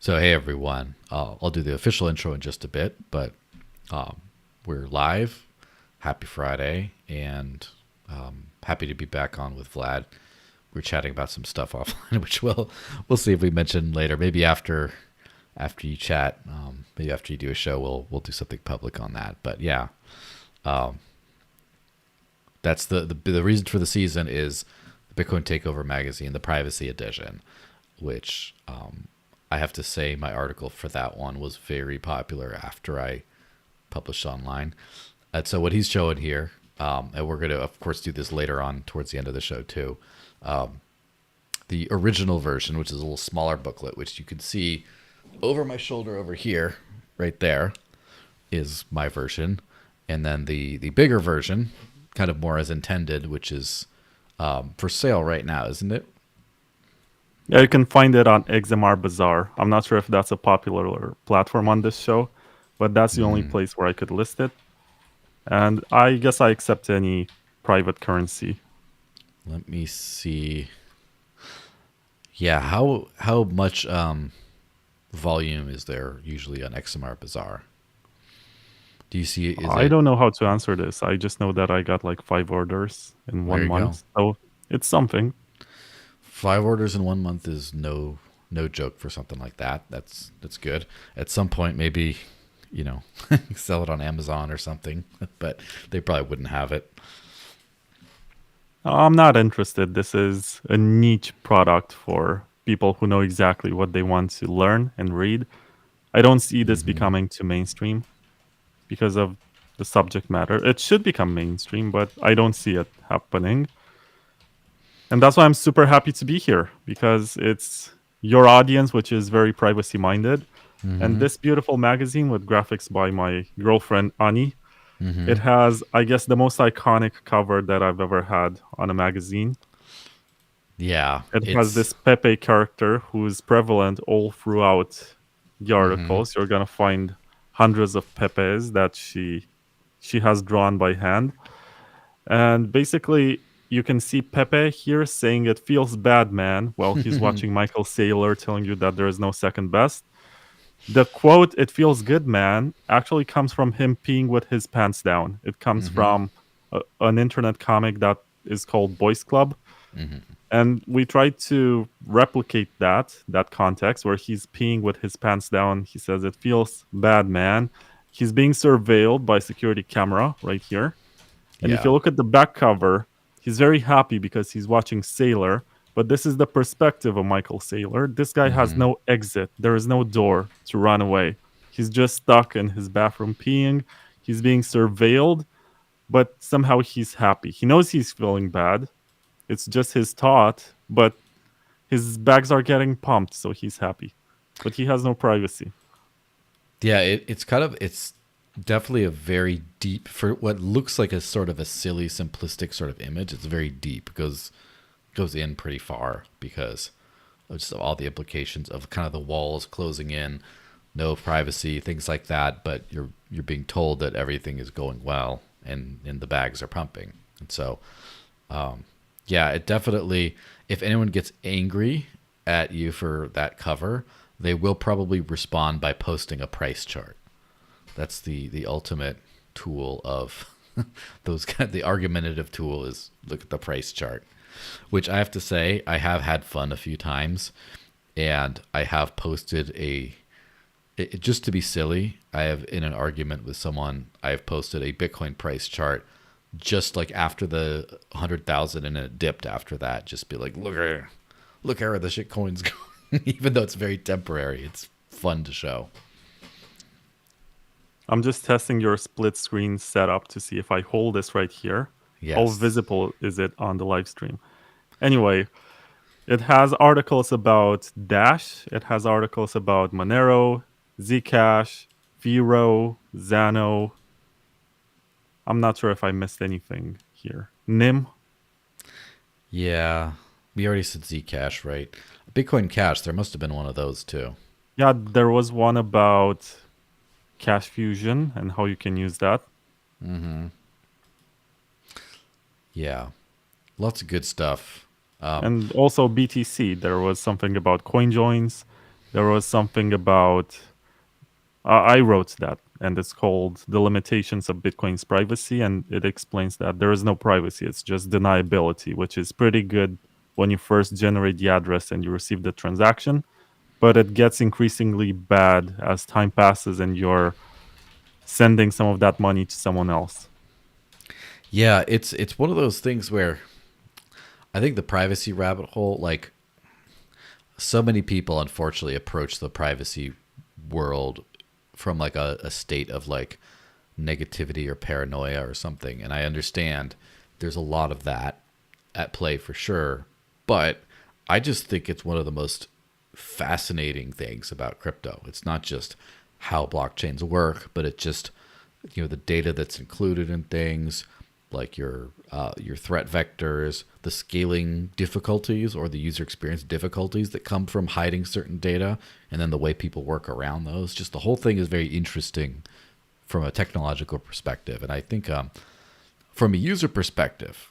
So, hey everyone, I'll do the official intro in just a bit, but um, we're live. Happy Friday, and happy to be back on with Vlad. We're chatting about some stuff offline, which we'll see if we mention later. Maybe after you chat, maybe after you do a show, we'll do something public on that. But yeah, um, that's the reason for the season is the Bitcoin Takeover magazine, the Privacy Edition, which I have to say my article for that one was very popular after I published online. And so what he's showing here, and we're going to of course do this later on towards the end of the show too. The original version, which is a little smaller booklet, which you can see over my shoulder over here, right there, is my version, and then the bigger version, kind of more as intended, which is for sale right now, isn't it? Yeah, you can find it on XMR Bazaar. I'm not sure if that's a popular platform on this show, but that's the only place where I could list it. And I guess I accept any private currency. Let me see. Yeah, how much volume is there usually on XMR Bazaar? Do you see? Is I it? don't know how to answer this. I just know that I got like 5 orders in There one you go. month. So it's something. 5 orders in 1 month is no joke for something like that. That's good. At some point, maybe you know, sell it on Amazon or something, but they probably wouldn't have it. I'm not interested. This is a niche product for people who know exactly what they want to learn and read. I don't see this becoming too mainstream because of the subject matter. It should become mainstream, but I don't see it happening. And that's why I'm super happy to be here because it's your audience, which is very privacy minded. And Mm-hmm. this beautiful magazine with graphics by my girlfriend, Ani, Mm-hmm. it has, I guess, the most iconic cover that I've ever had on a magazine. Yeah, It has it's. this Pepe character who is prevalent all throughout the Mm-hmm. articles. You're gonna find hundreds of Pepes that she has drawn by hand. And basically, you can see Pepe here saying it feels bad, man, while he's watching Michael Saylor telling you that there is no second best. The quote, it feels good, man, actually comes from him peeing with his pants down. It comes Mm-hmm. from an internet comic that is called Boys Club. Mm-hmm. And we tried to replicate that context where he's peeing with his pants down. He says, it feels bad, man. He's being surveilled by security camera right here. And if you Yeah. look at the back cover, he's very happy because he's watching Sailor. But this is the perspective of Michael Saylor. This guy has Mm-hmm. no exit. There is no door to run away. He's just stuck in his bathroom peeing. He's being surveilled, but somehow he's happy. He knows he's feeling bad. It's just his thought, but his bags are getting pumped, so he's happy. But he has no privacy. Yeah, it's definitely a very deep for what looks like a sort of a silly, simplistic sort of image. It's very deep. Goes in pretty far because of just all the implications of kind of the walls closing in, no privacy, things like that. But you're being told that everything is going well and the bags are pumping. And so yeah, it definitely. If anyone gets angry at you for that cover, they will probably respond by posting a price chart. That's the ultimate tool of those kind. The argumentative tool is look at the price chart, which I have to say I have had fun a few times, and I have posted just to be silly. I have in an argument with someone. I have posted a Bitcoin price chart just like after the 100,000 and it dipped after that. Just be like, look where the shit coins go. Even though it's very temporary, it's fun to show. I'm just testing your split screen setup to see if I hold this right here. How Yes. visible is it on the live stream? Anyway, it has articles about Dash, it has articles about Monero, Zcash, Vero, Zano. I'm not sure if I missed anything here. Nim. Yeah. We already said Zcash, right? Bitcoin Cash, there must have been one of those too. Yeah, there was one about Cash Fusion and how you can use that. Mm-hmm. Yeah. Lots of good stuff. And also BTC. There was something about coin joins. There was something about I wrote that, and it's called "The Limitations of Bitcoin's Privacy," and it explains that there is no privacy; it's just deniability, which is pretty good when you first generate the address and you receive the transaction, but it gets increasingly bad as time passes and you're sending some of that money to someone else. Yeah, it's one of those things where I think the privacy rabbit hole, like so many people unfortunately approach the privacy world from like a state of like negativity or paranoia or something. And I understand there's a lot of that at play for sure. But I just think it's one of the most fascinating things about crypto. It's not just how blockchains work, but it just, the data that's included in things, like your threat vectors, the scaling difficulties or the user experience difficulties that come from hiding certain data, and then the way people work around those. Just the whole thing is very interesting from a technological perspective. And I think from a user perspective,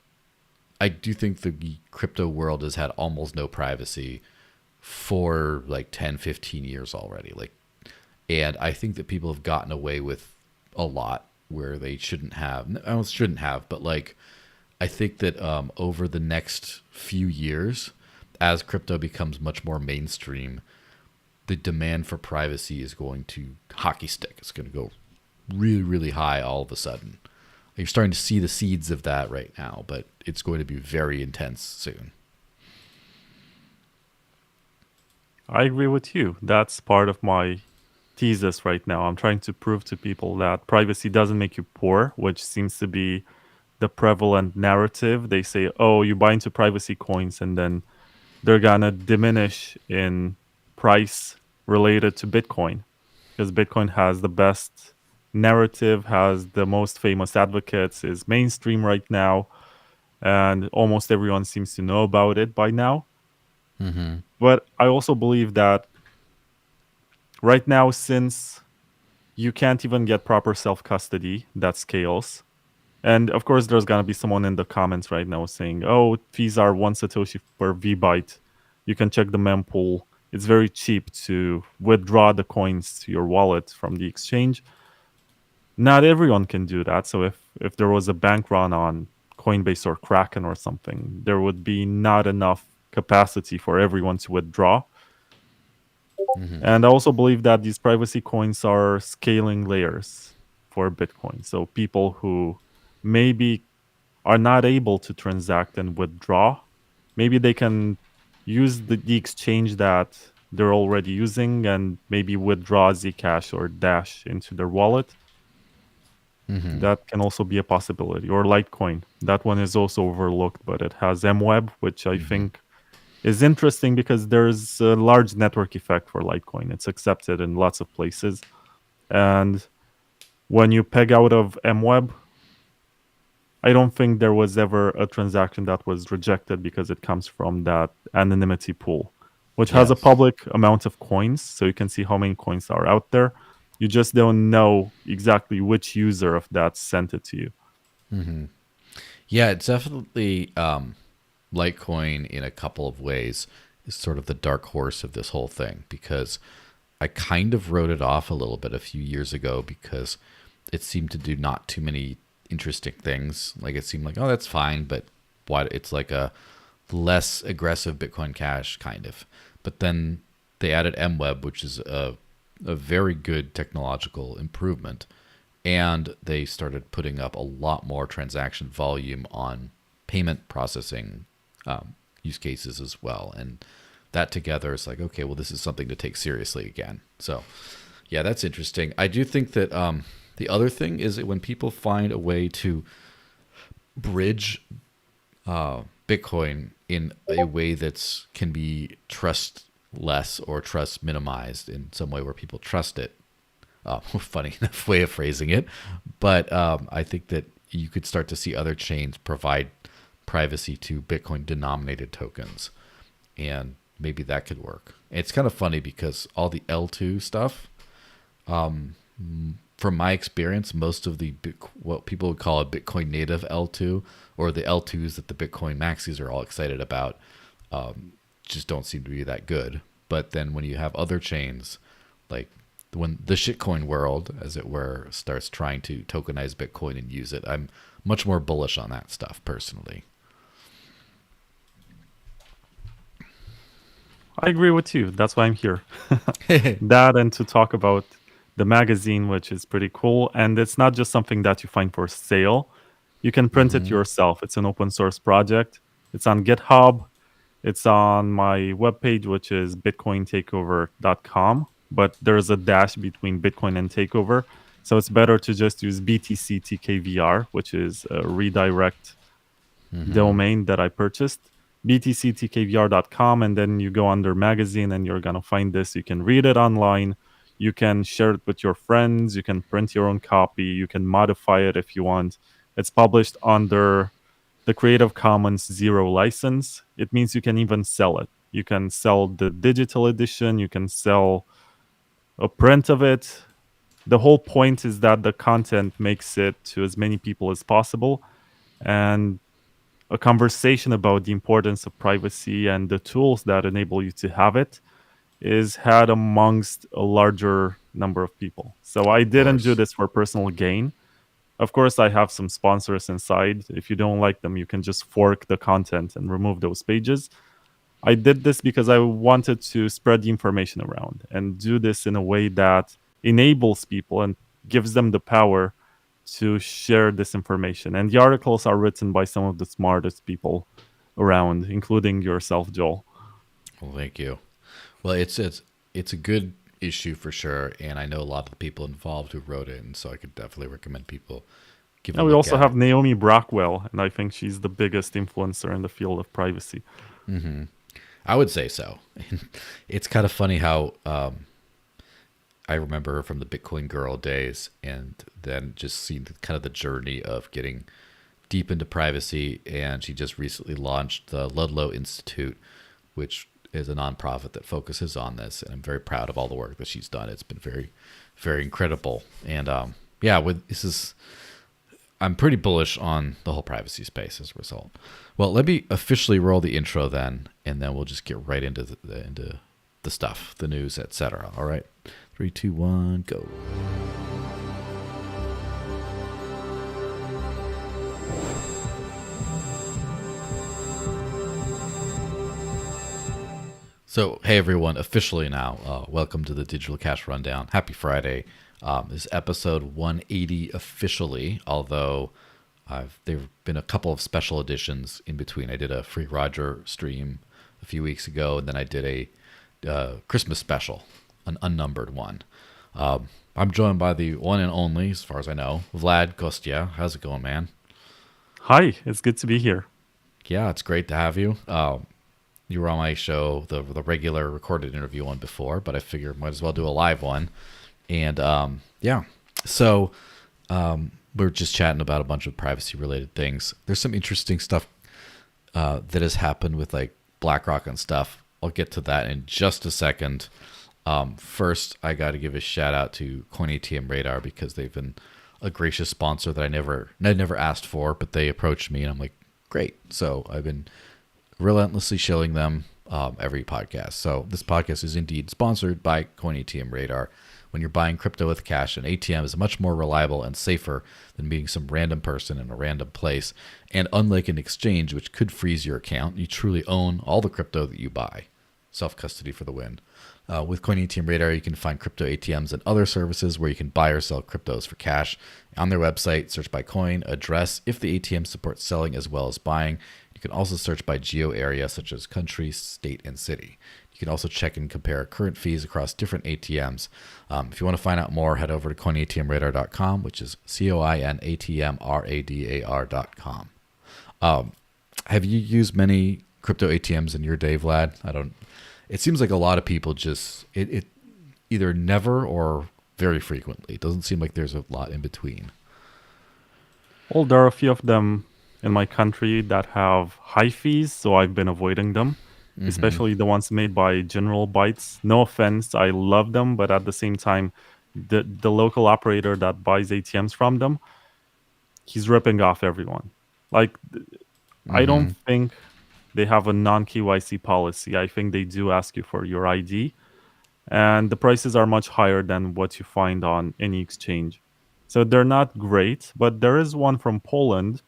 I do think the crypto world has had almost no privacy for like 10, 15 years already. And I think that people have gotten away with a lot where they shouldn't have. I don't shouldn't have, but like I think that over the next few years, as crypto becomes much more mainstream, the demand for privacy is going to hockey stick. It's going to go really, really high all of a sudden. You're starting to see the seeds of that right now, but it's going to be very intense soon. I agree with you. That's part of my thesis right now. I'm trying to prove to people that privacy doesn't make you poor, which seems to be the prevalent narrative. They say, oh, you buy into privacy coins and then they're going to diminish in price related to Bitcoin because Bitcoin has the best narrative, has the most famous advocates, is mainstream right now, and almost everyone seems to know about it by now. Mm-hmm. But I also believe that right now, since you can't even get proper self custody that scales, and of course, there's gonna be someone in the comments right now saying, "Oh, fees are 1 satoshi per VByte. You can check the mempool. It's very cheap to withdraw the coins to your wallet from the exchange." Not everyone can do that. So if there was a bank run on Coinbase or Kraken or something, there would be not enough capacity for everyone to withdraw. Mm-hmm. And I also believe that these privacy coins are scaling layers for Bitcoin. So people who maybe are not able to transact and withdraw, maybe they can use the exchange that they're already using and maybe withdraw Zcash or Dash into their wallet. Mm-hmm. That can also be a possibility. Or Litecoin. That one is also overlooked, but it has MWeb, which I Mm-hmm. think is interesting because there's a large network effect for Litecoin. It's accepted in lots of places. And when you peg out of MWeb, I don't think there was ever a transaction that was rejected because it comes from that anonymity pool, which has a Yes. public amount of coins. So you can see how many coins are out there. You just don't know exactly which user of that sent it to you. Mm-hmm. Yeah, it's definitely Litecoin in a couple of ways is sort of the dark horse of this whole thing because I kind of wrote it off a little bit a few years ago because it seemed to do not too many interesting things. Like it seemed like, oh, that's fine, but what it's like a less aggressive Bitcoin Cash kind of. But then they added MWeb, which is a very good technological improvement. And they started putting up a lot more transaction volume on payment processing use cases as well. And that together is like, okay, well, this is something to take seriously again. So, yeah, that's interesting. I do think that the other thing is that when people find a way to bridge Bitcoin in a way that's can be trust less or trust minimized in some way where people trust it. Funny enough way of phrasing it, but I think that you could start to see other chains provide privacy to Bitcoin denominated tokens, and maybe that could work. It's kind of funny because all the L2 stuff, from my experience, most of the what people would call a Bitcoin native L2 or the L2s that the Bitcoin maxis are all excited about, just don't seem to be that good. But then when you have other chains, like when the shitcoin world, as it were, starts trying to tokenize Bitcoin and use it, I'm much more bullish on that stuff personally. I agree with you. That's why I'm here. That and to talk about the magazine, which is pretty cool. And it's not just something that you find for sale. You can print it Mm-hmm. yourself. It's an open source project. It's on GitHub. It's on my webpage, which is bitcointakeover.com. But there's a dash between Bitcoin and Takeover. So it's better to just use BTC TKVR, which is a redirect Mm-hmm. domain that I purchased, btctkvr.com, and then you go under magazine and you're going to find this. You can read it online. You can share it with your friends. You can print your own copy. You can modify it if you want. It's published under the Creative Commons Zero license. It means you can even sell it. You can sell the digital edition. You can sell a print of it. The whole point is that the content makes it to as many people as possible. And a conversation about the importance of privacy and the tools that enable you to have it is had amongst a larger number of people. So I Of didn't do course. this for personal gain. Of course, I have some sponsors inside. If you don't like them, you can just fork the content and remove those pages. I did this because I wanted to spread the information around and do this in a way that enables people and gives them the power to share this information. And the articles are written by some of the smartest people around, including yourself, Joel. Well, thank you. Well, it's a good issue for sure, and I know a lot of the people involved who wrote it, and so I could definitely recommend people give a And we look also at have it. Naomi Brockwell, and I think she's the biggest influencer in the field of privacy. I would say so. It's kind of funny how I remember her from the Bitcoin Girl days, and then just seeing kind of the journey of getting deep into privacy. And she just recently launched the Ludlow Institute, which is a nonprofit that focuses on this. And I'm very proud of all the work that she's done. It's been very, very incredible. And yeah, with this is I'm pretty bullish on the whole privacy space as a result. Well, let me officially roll the intro then, and then we'll just get right into the stuff, the news, etc. All right, 3, 2, 1, go. So, hey everyone, officially now, welcome to the Digital Cash Rundown. Happy Friday. This is episode 180 officially, although there have been a couple of special editions in between. I did a Free Roger stream a few weeks ago, and then I did a Christmas special, an unnumbered one. I'm joined by the one and only, as far as I know, Vlad Costea. How's it going, man? Hi, it's good to be here. Yeah, it's great to have you. You were on my show, the regular recorded interview one before, but I figured might as well do a live one. And yeah, so we're just chatting about a bunch of privacy related things. There's some interesting stuff that has happened with like BlackRock and stuff. I'll get to that in just a second. First, I got to give a shout out to Coin ATM Radar because they've been a gracious sponsor that I never asked for, but they approached me and I'm like, great. So I've been relentlessly shilling them every podcast. So this podcast is indeed sponsored by Coin ATM Radar. When you're buying crypto with cash, an ATM is much more reliable and safer than meeting some random person in a random place. And unlike an exchange, which could freeze your account, you truly own all the crypto that you buy. Self-custody for the win. With Coin ATM Radar, you can find crypto ATMs and other services where you can buy or sell cryptos for cash. On their website, search by coin, address, if the ATM supports selling as well as buying. You can also search by geo area, such as country, state, and city. You can also check and compare current fees across different ATMs. If you want to find out more, head over to coinatmradar.com, which is coinatmradar.com. Have you used many crypto ATMs in your day, Vlad? I don't. It seems like a lot of people just it either never or very frequently. It doesn't seem like there's a lot in between. Well, there are a few of them in my country that have high fees, so I've been avoiding them, especially the ones made by General Bytes. No offense, I love them, but at the same time, the local operator that buys ATMs from them, he's ripping off everyone. Like, I don't think they have a non KYC policy. I think they do ask you for your ID, and the prices are much higher than what you find on any exchange. So they're not great, but there is one from Poland,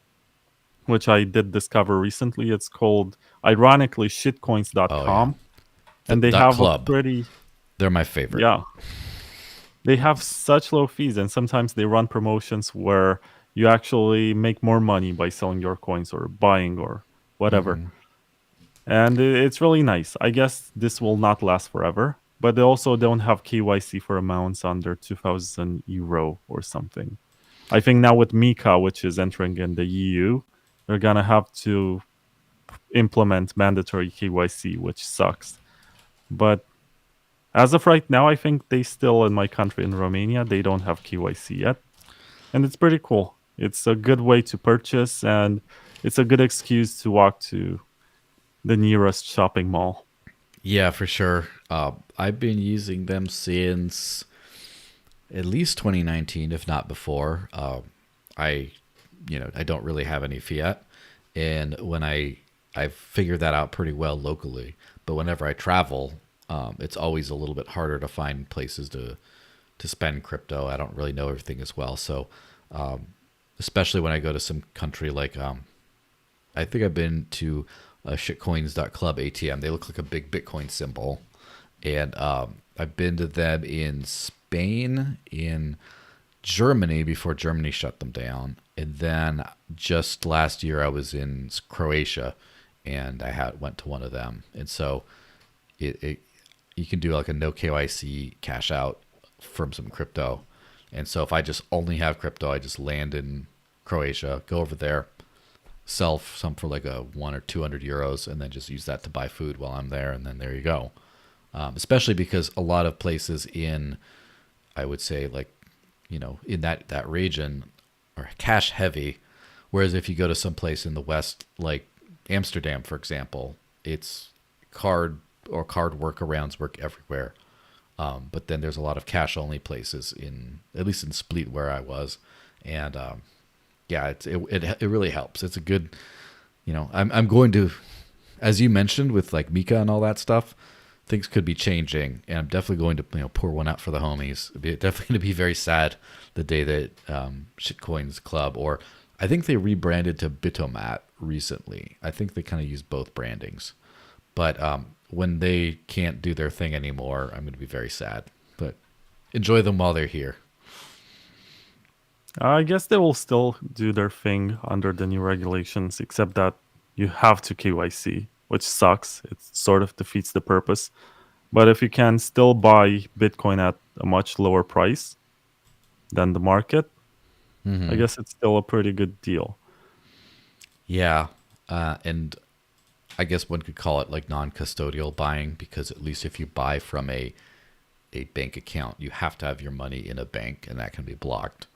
which I did discover recently. It's called, ironically, Oh yeah, shitcoins.com. the And they dot have a club. pretty, They're my favorite. yeah, they have such low fees. And sometimes they run promotions where you actually make more money by selling your coins or buying or whatever. Hmm. And it's really nice. I guess this will not last forever, but they also don't have KYC for amounts under 2,000 euro or something. I think now with Mika, which is entering in the EU, they're gonna have to implement mandatory KYC, which sucks. But as of right now, I think they still, in my country, in Romania, they don't have KYC yet, and it's pretty cool. It's a good way to purchase, and it's a good excuse to walk to the nearest shopping mall. Yeah, for sure. I've been using them since at least 2019, if not before. I, I don't really have any fiat, and when I figured that out pretty well locally. But whenever I travel, it's always a little bit harder to find places to spend crypto. I don't really know everything as well, so especially when I go to some country like I think I've been to shitcoins.club ATM. They look like a big Bitcoin symbol. And I've been to them in Spain, in Germany before Germany shut them down. And then just last year I was in Croatia and I had went to one of them. And so it you can do like a no KYC cash out from some crypto. And so if I just only have crypto, I just land in Croatia, go over there, sell some for like a 1 or 200 euros, and then just use that to buy food while I'm there, and then there you go. Especially because a lot of places in, I would say like, in that region are cash heavy, whereas if you go to some place in the West, like Amsterdam, for example, it's card workarounds work everywhere. But then there's a lot of cash only places in, at least in Split where I was, and yeah, it really helps. It's a good, I'm going to, as you mentioned with like Mika and all that stuff, things could be changing, and I'm definitely going to pour one out for the homies. Definitely going to be very sad the day that Shitcoins Club, or I think they rebranded to Bitomat recently. I think they kind of use both brandings, but when they can't do their thing anymore, I'm going to be very sad. But enjoy them while they're here. I guess they will still do their thing under the new regulations, except that you have to KYC, which sucks. It sort of defeats the purpose. But if you can still buy Bitcoin at a much lower price than the market, I Hmm. guess it's still a pretty good deal. Yeah, and I guess one could call it like non-custodial buying, because at least if you buy from a bank account, you have to have your money in a bank, and that can be blocked.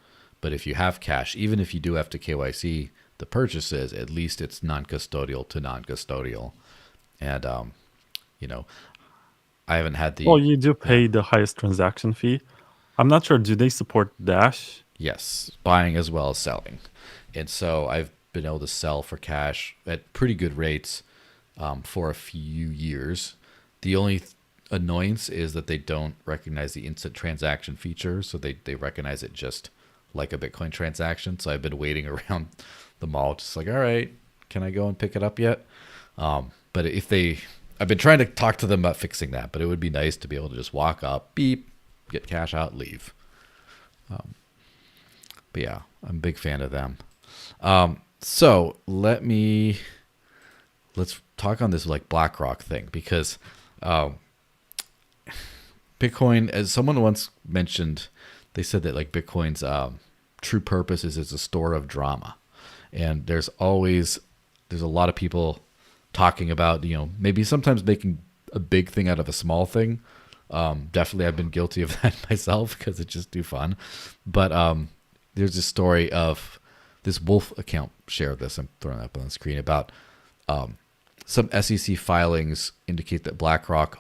But if you have cash, even if you do have to KYC the purchases, at least it's non-custodial to non-custodial. And you know, I haven't had Well, the you do yeah, pay the highest transaction fee. I'm not sure. Do they support Dash? yes, buying as well as selling. And so I've been able to sell for cash at pretty good rates for a few years. The only annoyance is that they don't recognize the instant transaction feature, so they recognize it just like a Bitcoin transaction. So I've been waiting around the mall, just like, all right, can I go and pick it up yet? But if they, I've been trying to talk to them about fixing that, but it would be nice to be able to just walk up, beep, get cash out, leave. But yeah, I'm a big fan of them. So let's talk on this like BlackRock thing, because Bitcoin, as someone once mentioned, they said that like Bitcoin's true purpose is as a store of drama, and there's a lot of people talking about maybe sometimes making a big thing out of a small thing. Definitely, I've been guilty of that myself because it's just too fun. But there's a story of this Wolf account shared this. I'm throwing it up on the screen about some SEC filings indicate that BlackRock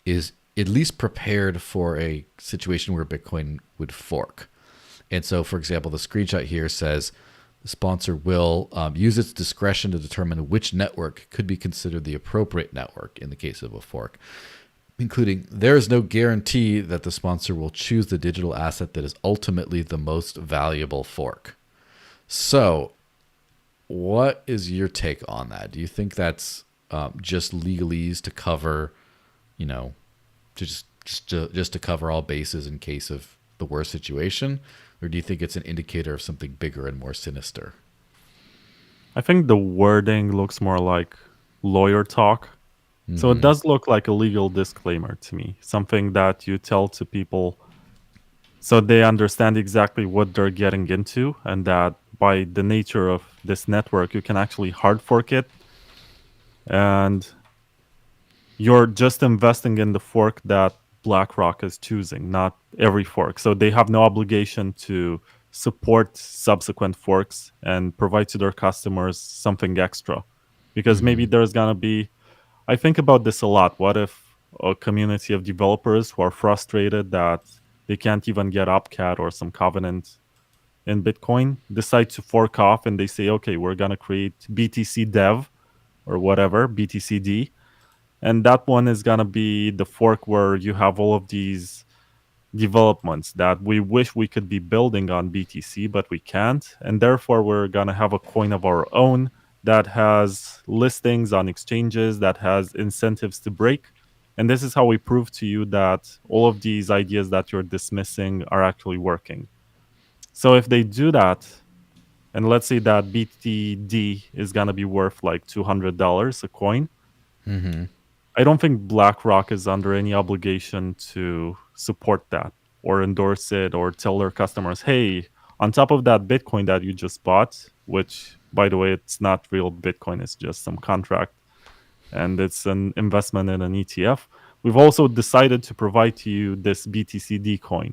is at least prepared for a situation where Bitcoin would fork. And so, for example, the screenshot here says The sponsor will use its discretion to determine which network could be considered the appropriate network in the case of a fork, including there is no guarantee that the sponsor will choose the digital asset that is ultimately the most valuable fork. So, what is your take on that? Do you think that's just legalese to cover, you know, just to cover all bases in case of the worst situation, or do you think it's an indicator of something bigger and more sinister? I think the wording looks more like lawyer talk. So it Mm-hmm. does look like a legal disclaimer to me, something that you tell to people so they understand exactly what they're getting into, and that by the nature of this network, you can actually hard fork it, and you're just investing in the fork that BlackRock is choosing, not every fork. So they have no obligation to support subsequent forks and provide to their customers something extra. Because maybe Mm-hmm. there's going to be, I think about this a lot. What if a community of developers who are frustrated that they can't even get Opcat or some covenant in Bitcoin decide to fork off and they say, okay, we're going to create BTC Dev or whatever, BTCD, and that one is going to be the fork where you have all of these developments that we wish we could be building on BTC, but we can't. And therefore, we're going to have a coin of our own that has listings on exchanges, that has incentives to break. And this is how we prove to you that all of these ideas that you're dismissing are actually working. So if they do that, and let's say that BTD is going to be worth like $200 a coin, Mm-hmm. I don't think BlackRock is under any obligation to support that or endorse it or tell their customers, hey, on top of that Bitcoin that you just bought, which, by the way, it's not real Bitcoin, it's just some contract and it's an investment in an ETF. We've also decided to provide to you this BTCD coin.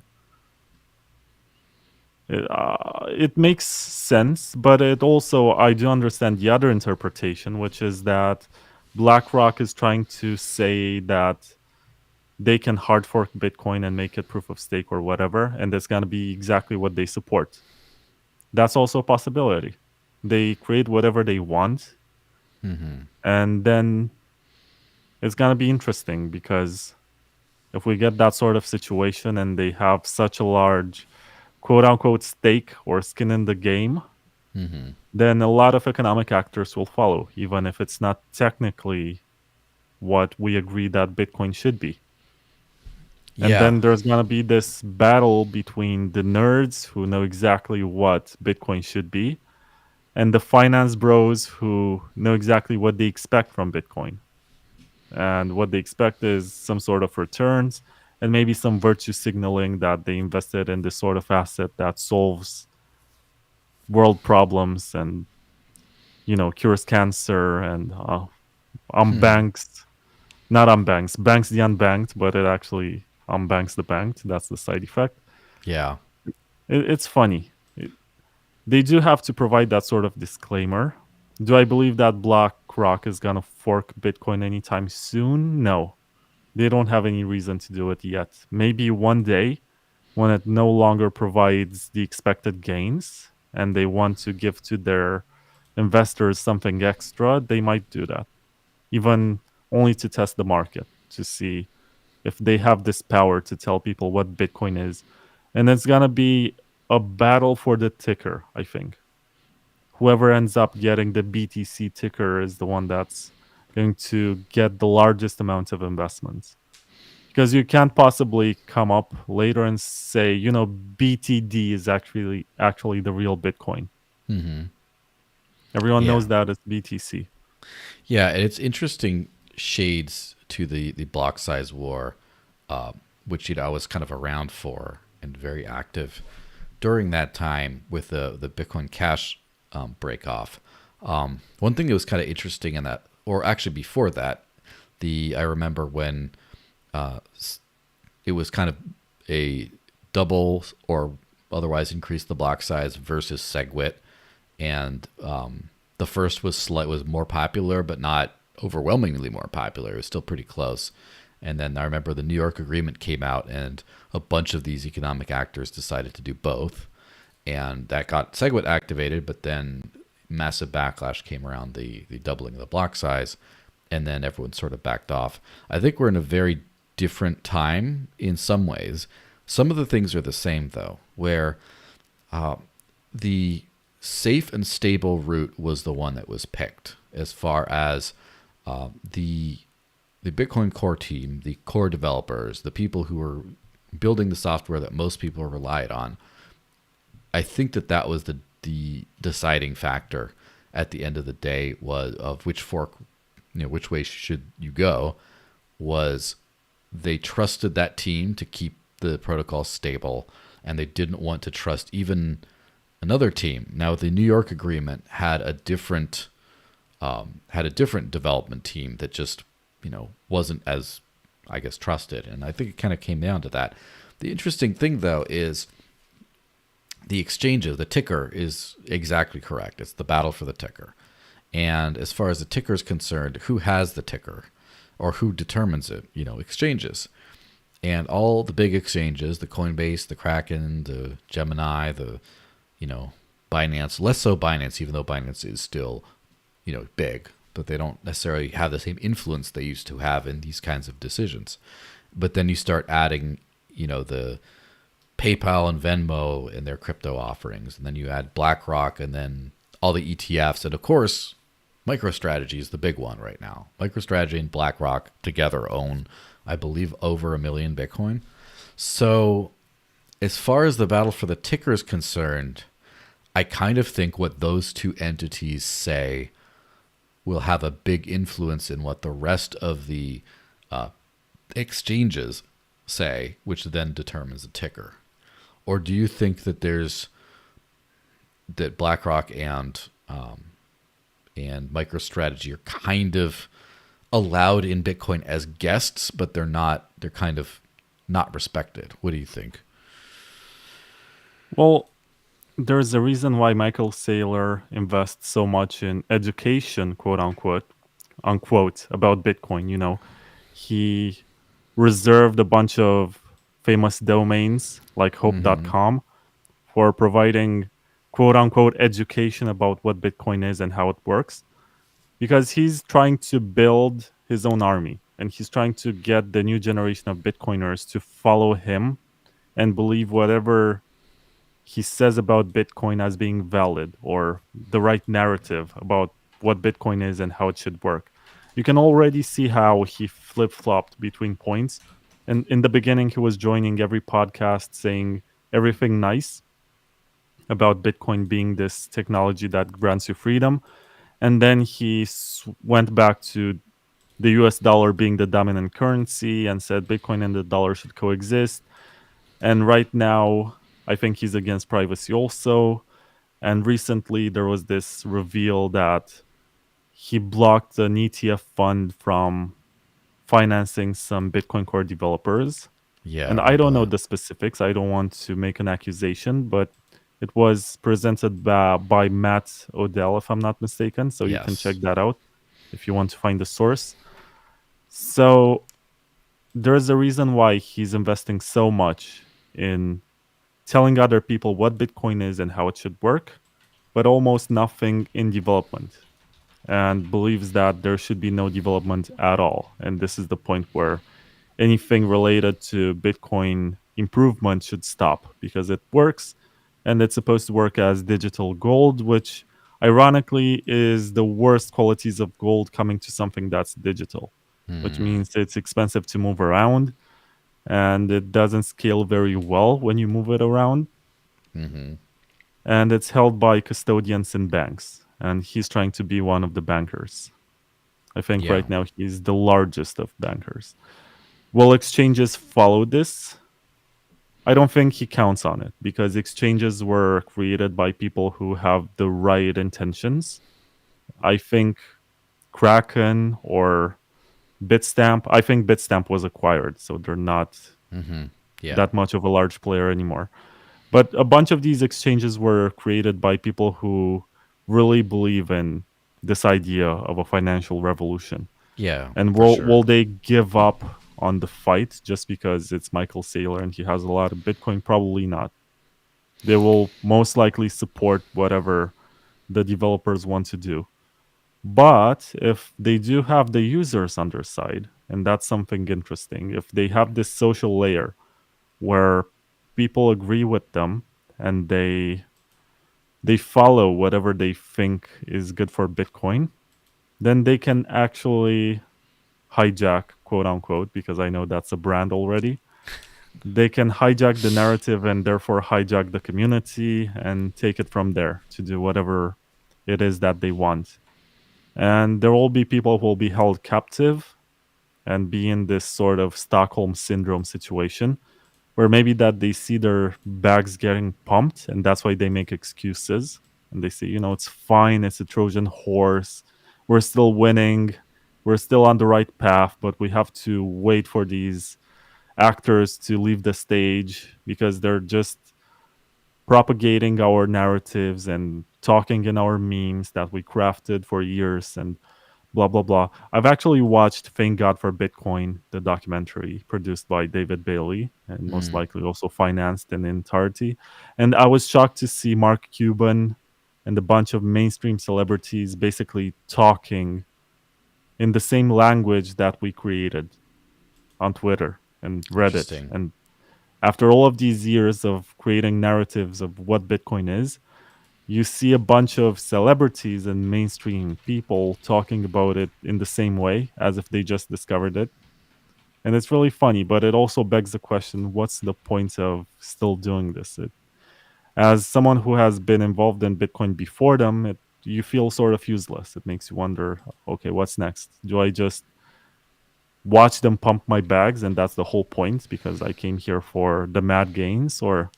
It makes sense, but it also, I do understand the other interpretation, which is that BlackRock is trying to say that they can hard fork Bitcoin and make it proof of stake or whatever, and that's going to be exactly what they support. That's also a possibility. They create whatever they want, Mm-hmm. and then it's going to be interesting because if we get that sort of situation and they have such a large quote unquote stake or skin in the game, Mm-hmm. then a lot of economic actors will follow, even if it's not technically what we agree that Bitcoin should be. And Yeah. then there's going to be this battle between the nerds who know exactly what Bitcoin should be and the finance bros who know exactly what they expect from Bitcoin. And what they expect is some sort of returns and maybe some virtue signaling that they invested in this sort of asset that solves world problems and, you know, cures cancer and Hmm. unbanks, not unbanks, banks the unbanked, but it actually unbanks the banked. That's the side effect. Yeah. It's funny. They do have to provide that sort of disclaimer. Do I believe that BlackRock is going to fork Bitcoin anytime soon? No. They don't have any reason to do it yet. Maybe one day when it no longer provides the expected gains and they want to give to their investors something extra, they might do that, even only to test the market to see if they have this power to tell people what Bitcoin is. And it's going to be a battle for the ticker, I think. Whoever ends up getting the BTC ticker is the one that's going to get the largest amount of investments. Because you can't possibly come up later and say, you know, BTD is actually the real Bitcoin. Mm-hmm. Everyone Yeah. knows that it's BTC. Yeah, and it's interesting shades to the block size war, which I was kind of around for and very active during that time with the Bitcoin Cash break off. One thing that was kind of interesting in that, or actually before that, the I remember when it was kind of a double or otherwise increase the block size versus SegWit, and the first was more popular, but not overwhelmingly more popular. It was still pretty close. And then I remember the New York Agreement came out, and a bunch of these economic actors decided to do both. and that got SegWit activated, but then massive backlash came around the doubling of the block size, and then everyone sort of backed off. I think we're in a very different time in some ways. Some of the things are the same though, where the safe and stable route was the one that was picked as far as the Bitcoin core team, the core developers, the people who were building the software that most people relied on. I think that was the deciding factor at the end of the day, was of which fork, which way should you go, was they trusted that team to keep the protocol stable, and they didn't want to trust even another team. Now the New York agreement had a different development team that just wasn't as, I guess, trusted, and I think it kind of came down to that. The interesting thing though is the exchanges. The ticker is exactly correct. It's the battle for the ticker. And as far as the ticker is concerned, who has the ticker or who determines it? Exchanges. And all the big exchanges, the Coinbase, the Kraken, the Gemini, the, Binance, less so Binance, even though Binance is still, big, but they don't necessarily have the same influence they used to have in these kinds of decisions. But then you start adding, the PayPal and Venmo and their crypto offerings, and then you add BlackRock, and then all the ETFs, and of course, MicroStrategy is the big one right now. MicroStrategy and BlackRock together own, I believe, over 1 million Bitcoin. So as far as the battle for the ticker is concerned, I kind of think what those two entities say will have a big influence in what the rest of the exchanges say, which then determines the ticker. Or do you think that that BlackRock and MicroStrategy are kind of allowed in Bitcoin as guests, but they're kind of not respected? What do you think? Well, there's a reason why Michael Saylor invests so much in education, quote unquote, about Bitcoin. He reserved a bunch of famous domains like hope.com for providing, quote unquote, education about what Bitcoin is and how it works, because he's trying to build his own army, and he's trying to get the new generation of Bitcoiners to follow him and believe whatever he says about Bitcoin as being valid or the right narrative about what Bitcoin is and how it should work. You can already see how he flip-flopped between points. And in the beginning, he was joining every podcast saying everything nice about Bitcoin being this technology that grants you freedom. And then he went back to the US dollar being the dominant currency and said Bitcoin and the dollar should coexist. And right now, I think he's against privacy also. And recently, there was this reveal that he blocked an ETF fund from financing some Bitcoin Core developers. Yeah, I And I remember don't know that. the specifics. I don't want to make an accusation, but it was presented by Matt Odell, if I'm not mistaken. So you can check Yes. that out if you want to find the source. So there's a reason why he's investing so much in telling other people what Bitcoin is and how it should work, but almost nothing in development, and believes that there should be no development at all. And this is the point where anything related to Bitcoin improvement should stop because it works, and it's supposed to work as digital gold, which ironically is the worst qualities of gold coming to something that's digital, which means it's expensive to move around and it doesn't scale very well when you move it around. And it's held by custodians and banks. And he's trying to be one of the bankers. I think Yeah. right now he's the largest of bankers. Will exchanges follow this? I don't think he counts on it because exchanges were created by people who have the right intentions. I think Kraken or Bitstamp, I think Bitstamp was acquired, so they're not Yeah. that much of a large player anymore. But a bunch of these exchanges were created by people who really believe in this idea of a financial revolution. Yeah, And for sure. will they give up on the fight just because it's Michael Saylor and he has a lot of Bitcoin? Probably not. They will most likely support whatever the developers want to do. But if they do have the users on their side, and that's something interesting, if they have this social layer where people agree with them and they follow whatever they think is good for Bitcoin, then they can actually hijack, quote unquote, because I know that's a brand already. They can hijack the narrative and therefore hijack the community and take it from there to do whatever it is that they want. And there will be people who will be held captive and be in this sort of Stockholm syndrome situation where maybe that they see their bags getting pumped and that's why they make excuses and they say, it's fine, it's a Trojan horse, we're still winning, we're still on the right path, but we have to wait for these actors to leave the stage because they're just propagating our narratives and talking in our memes that we crafted for years and blah blah blah. I've actually watched Thank God for Bitcoin, the documentary produced by David Bailey and most Mm, likely also financed in entirety. And I was shocked to see Mark Cuban and a bunch of mainstream celebrities basically talking in the same language that we created on Twitter and Reddit. interesting. And after all of these years of creating narratives of what Bitcoin is, you see a bunch of celebrities and mainstream people talking about it in the same way as if they just discovered it. And it's really funny, but it also begs the question, what's the point of still doing this? As someone who has been involved in Bitcoin before them, you feel sort of useless. It makes you wonder, okay, what's next? Do I just watch them pump my bags and that's the whole point because I came here for the mad gains? Or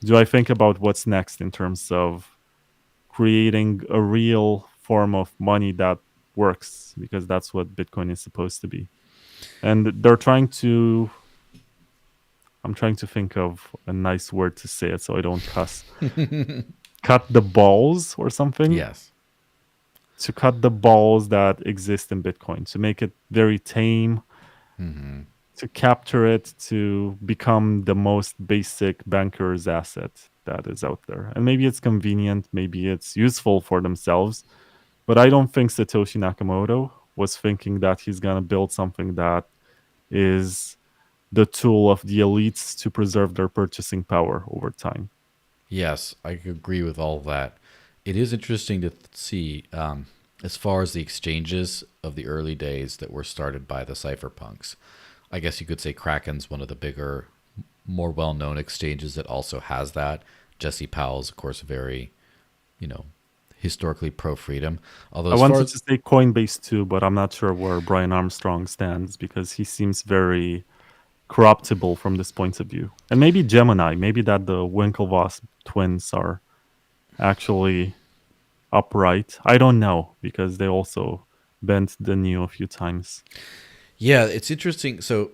do I think about what's next in terms of creating a real form of money that works because that's what Bitcoin is supposed to be. And I'm trying to think of a nice word to say it so I don't cuss. Cut the balls or something, Yes. to cut the balls that exist in Bitcoin, to make it very tame, Hmm. to capture it, to become the most basic banker's asset that is out there. And maybe it's convenient, maybe it's useful for themselves, but I don't think Satoshi Nakamoto was thinking that he's going to build something that is the tool of the elites to preserve their purchasing power over time. Yes, I agree with all of that. It is interesting to see, as far as the exchanges of the early days that were started by the cypherpunks. I guess you could say Kraken's one of the bigger, more well-known exchanges that also has that. Jesse Powell's, of course, very, you know, historically pro-freedom. Although I as far wanted as to say Coinbase too, but I'm not sure where Brian Armstrong stands because he seems very corruptible from this point of view. And maybe Gemini, maybe that the Winklevoss twins are actually upright. I don't know because they also bent the knee a few times. yeah, it's interesting. So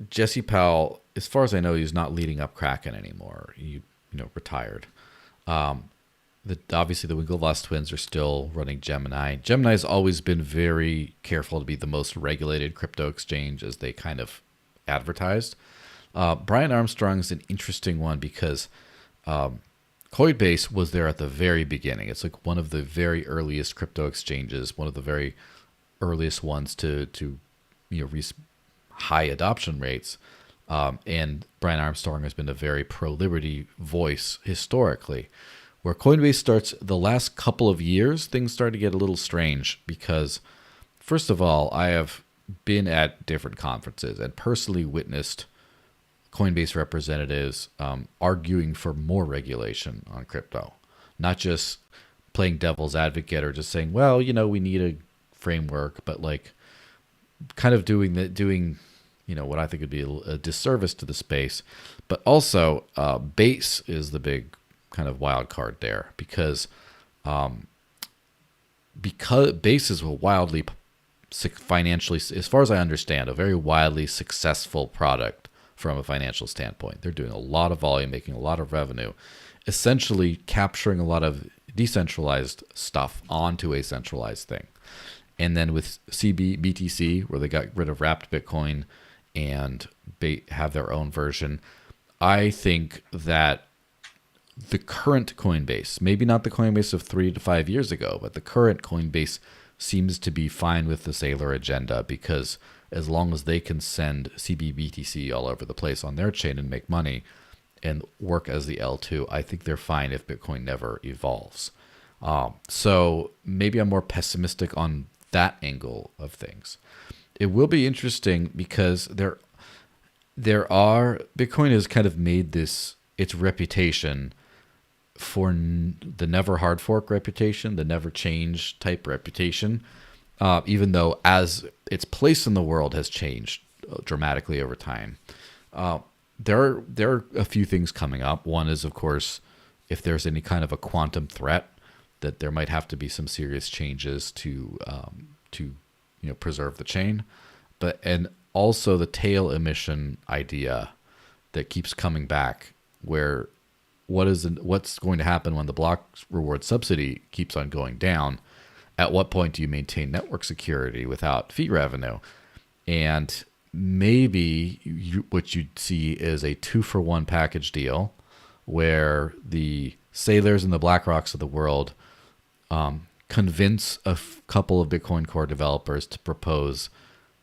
Jesse Powell, as far as I know, he's not leading up Kraken anymore. He retired. Obviously the Winklevoss twins are still running Gemini. Gemini's always been very careful to be the most regulated crypto exchange, as they kind of advertised. Brian Armstrong is an interesting one because Coinbase was there at the very beginning. It's like one of the very earliest crypto exchanges, one of the very earliest ones to reach high adoption rates. And Brian Armstrong has been a very pro liberty voice historically. Where Coinbase starts, the last couple of years, things start to get a little strange because, first of all, I have been at different conferences and personally witnessed Coinbase representatives arguing for more regulation on crypto, not just playing devil's advocate or just saying, well, we need a framework, but like kind of doing what I think would be a disservice to the space. But also, Base is the big kind of wild card there because Base is a wildly financially, as far as I understand, a very wildly successful product from a financial standpoint. They're doing a lot of volume, making a lot of revenue, essentially capturing a lot of decentralized stuff onto a centralized thing. And then with BTC, where they got rid of wrapped Bitcoin and have their own version, I think that the current Coinbase, maybe not the Coinbase of 3 to 5 years ago, but the current Coinbase seems to be fine with the Sailor agenda, because as long as they can send CBBTC all over the place on their chain and make money and work as the L2, I think they're fine if Bitcoin never evolves. So maybe I'm more pessimistic on that angle of things. It will be interesting because Bitcoin has kind of made this its reputation for the never hard fork reputation, the never change type reputation, even though as its place in the world has changed dramatically over time. There are a few things coming up. One is, of course, if there's any kind of a quantum threat, that there might have to be some serious changes to preserve the chain, and also the tail emission idea that keeps coming back, where what's going to happen when the block reward subsidy keeps on going down? At what point do you maintain network security without fee revenue? And maybe what you'd see is a 2-for-1 package deal where the Sailors and the Blackrocks of the world convince a couple of Bitcoin Core developers to propose,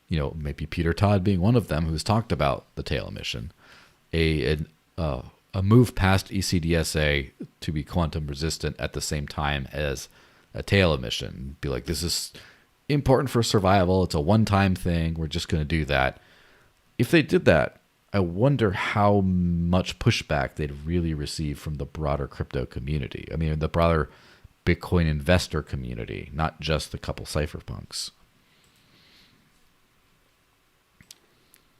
maybe Peter Todd being one of them, who's talked about the tail emission, a move past ECDSA to be quantum resistant at the same time as a tail emission. Be like, this is important for survival. It's a one-time thing. We're just going to do that. If they did that, I wonder how much pushback they'd really receive from the broader crypto community. I mean, the broader Bitcoin investor community, not just the couple cypherpunks.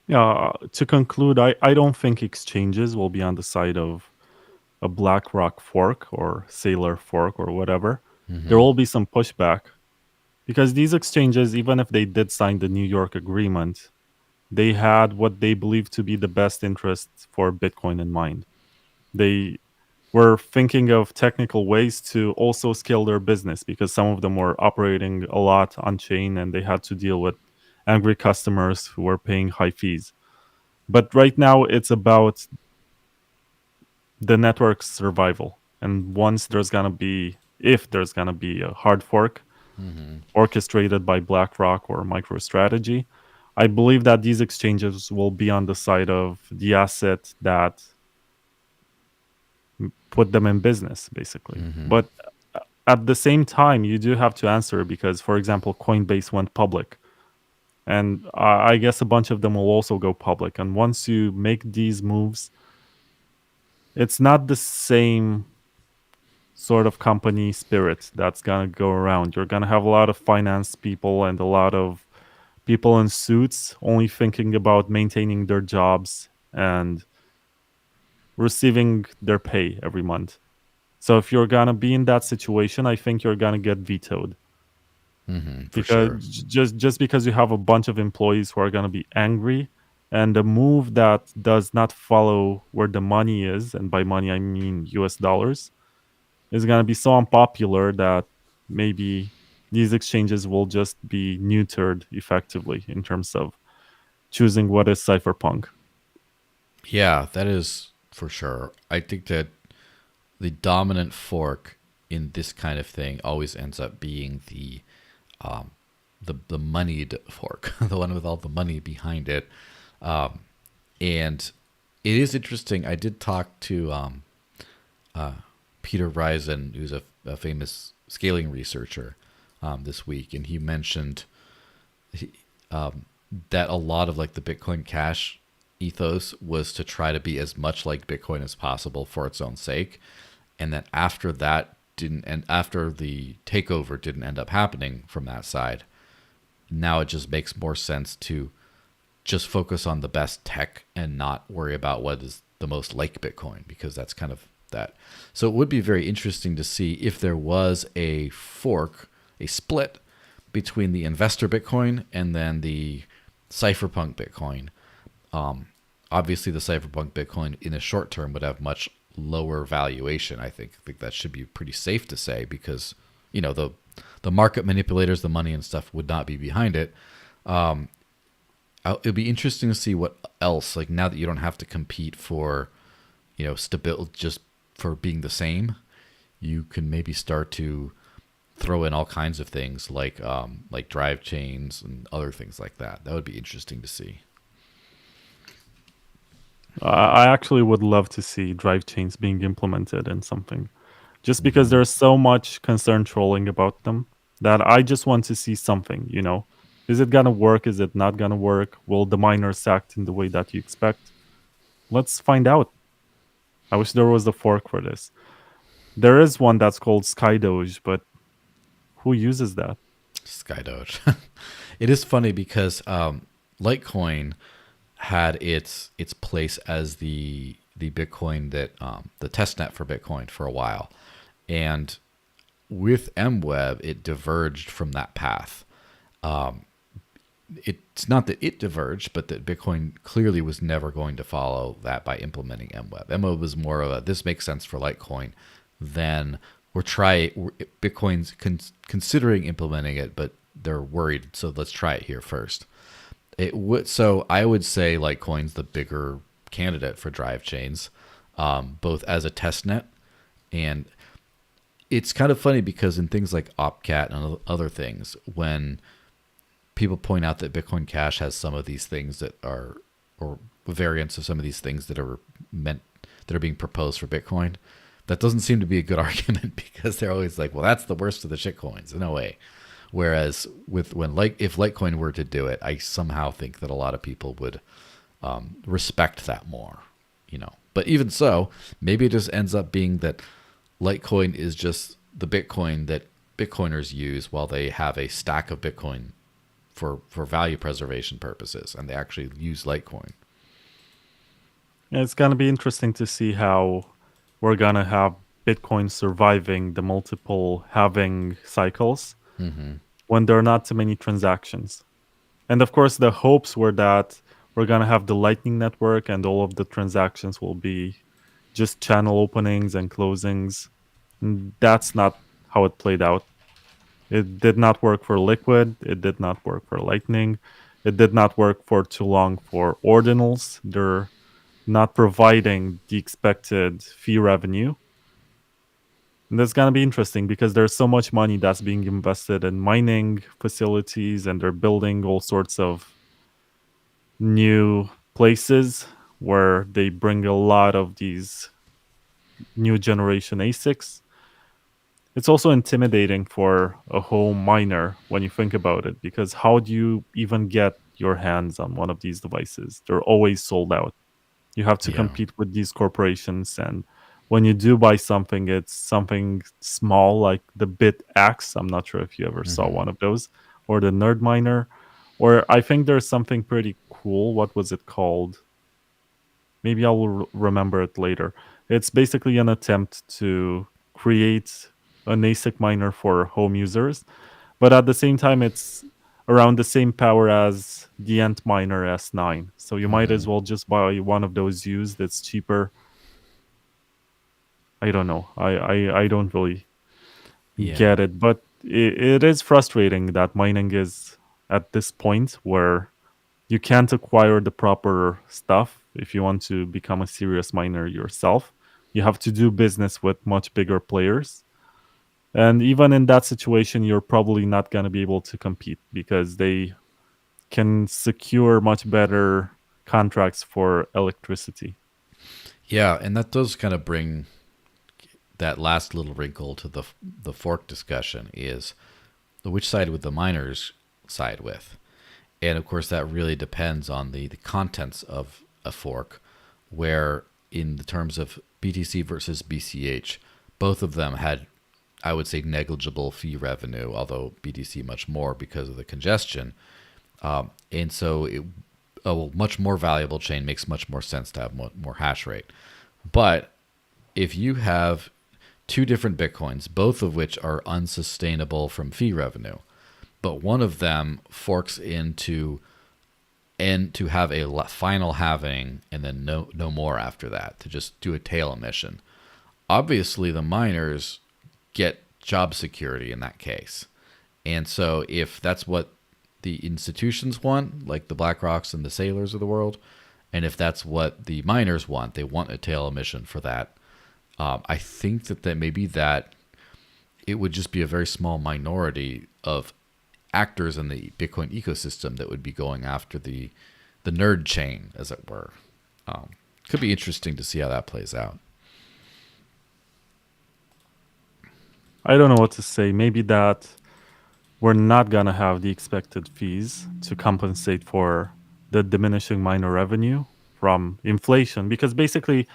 Yeah, to conclude, I don't think exchanges will be on the side of a BlackRock fork or Sailor fork or whatever. There will be some pushback because these exchanges, even if they did sign the New York agreement, they had what they believed to be the best interest for Bitcoin in mind. They were thinking of technical ways to also scale their business because some of them were operating a lot on chain and they had to deal with angry customers who were paying high fees. But right now it's about the network's survival. And if there's going to be a hard fork orchestrated by BlackRock or MicroStrategy, I believe that these exchanges will be on the side of the asset that put them in business, basically. But at the same time, you do have to answer because, for example, Coinbase went public. And I guess a bunch of them will also go public. And once you make these moves, it's not the same sort of company spirit that's going to go around. You're going to have a lot of finance people and a lot of people in suits only thinking about maintaining their jobs and receiving their pay every month. So if you're going to be in that situation, I think you're going to get vetoed. Because just because you have a bunch of employees who are going to be angry, and a move that does not follow where the money is, and by money I mean US dollars, is going to be so unpopular that maybe these exchanges will just be neutered effectively in terms of choosing what is cypherpunk. Yeah, that is for sure. I think that the dominant fork in this kind of thing always ends up being the moneyed fork, the one with all the money behind it. And it is interesting. I did talk to Peter Risen, who's a famous scaling researcher, this week, and he mentioned that a lot of like the Bitcoin Cash ethos was to try to be as much like Bitcoin as possible for its own sake, and that after the takeover didn't end up happening from that side, now it just makes more sense to just focus on the best tech and not worry about what is the most like Bitcoin, because that's kind of that. So it would be very interesting to see if there was a fork, a split between the investor Bitcoin and then the cypherpunk Bitcoin. Obviously, the cypherpunk Bitcoin in the short term would have much lower valuation. I think that should be pretty safe to say, because the market manipulators, the money and stuff would not be behind it. It'd be interesting to see what else, like now that you don't have to compete for, just for being the same, you can maybe start to throw in all kinds of things like drive chains and other things like that. That would be interesting to see. I actually would love to see drive chains being implemented in something, just because Mm-hmm. there's so much concern trolling about them that I just want to see something. Is it gonna work? Is it not gonna work? Will the miners act in the way that you expect? Let's find out. I wish there was a fork for this. There is one that's called Skydoge, but who uses that? Skydoge. It is funny because Litecoin had its place as the Bitcoin that the testnet for Bitcoin for a while, and with MWeb it diverged from that path. It's not that it diverged, but that Bitcoin clearly was never going to follow that by implementing MWeb. MWeb was more of a this makes sense for Litecoin than Bitcoin's considering implementing it, but they're worried, so let's try it here first. So I would say Litecoin's the bigger candidate for drive chains, both as a test net, and it's kind of funny because in things like Opcat and other things, when people point out that Bitcoin Cash has some of these things that are, or variants of some of these things that are being proposed for Bitcoin, that doesn't seem to be a good argument because they're always like, well, that's the worst of the shit coins in a way. Whereas if Litecoin were to do it, I somehow think that a lot of people would respect that more, But even so, maybe it just ends up being that Litecoin is just the Bitcoin that Bitcoiners use while they have a stack of Bitcoin for value preservation purposes, and they actually use Litecoin. Yeah, it's gonna be interesting to see how we're gonna have Bitcoin surviving the multiple halving cycles Mm-hmm. when there are not too many transactions. And of course, the hopes were that we're going to have the Lightning Network and all of the transactions will be just channel openings and closings. And that's not how it played out. It did not work for Liquid. It did not work for Lightning. It did not work for too long for Ordinals. They're not providing the expected fee revenue. And that's going to be interesting because there's so much money that's being invested in mining facilities, and they're building all sorts of new places where they bring a lot of these new generation ASICs. It's also intimidating for a home miner when you think about it, because how do you even get your hands on one of these devices? They're always sold out. You have to Yeah. compete with these corporations, and when you do buy something, it's something small like the BitX. I'm not sure if you ever saw Mm-hmm. one of those, or the Nerd Miner, or I think there's something pretty cool. What was it called? Maybe I will remember it later. It's basically an attempt to create an ASIC miner for home users, but at the same time, it's around the same power as the Antminer S9. So you might Mm-hmm. as well just buy one of those used. It's cheaper. I don't know. I don't really Yeah. get it, but it is frustrating that mining is at this point where you can't acquire the proper stuff if you want to become a serious miner yourself. You have to do business with much bigger players. And even in that situation, you're probably not going to be able to compete because they can secure much better contracts for electricity. Yeah, and that does kind of bring that last little wrinkle to the fork discussion is which side would the miners side with? And of course, that really depends on the contents of a fork, where in the terms of BTC versus BCH, both of them had, I would say, negligible fee revenue, although BTC much more because of the congestion. And so a much more valuable chain makes much more sense to have more hash rate. But if you have two different Bitcoins, both of which are unsustainable from fee revenue, but one of them forks into and to have a final halving and then no more after that, to just do a tail emission. Obviously, the miners get job security in that case. And so if that's what the institutions want, like the Blackrocks and the Sailors of the world, and if that's what the miners want, they want a tail emission for that. I think that maybe that it would just be a very small minority of actors in the Bitcoin ecosystem that would be going after the nerd chain, as it were. Could be interesting to see how that plays out. I don't know what to say. Maybe that we're not going to have the expected fees to compensate for the diminishing miner revenue from inflation, because basically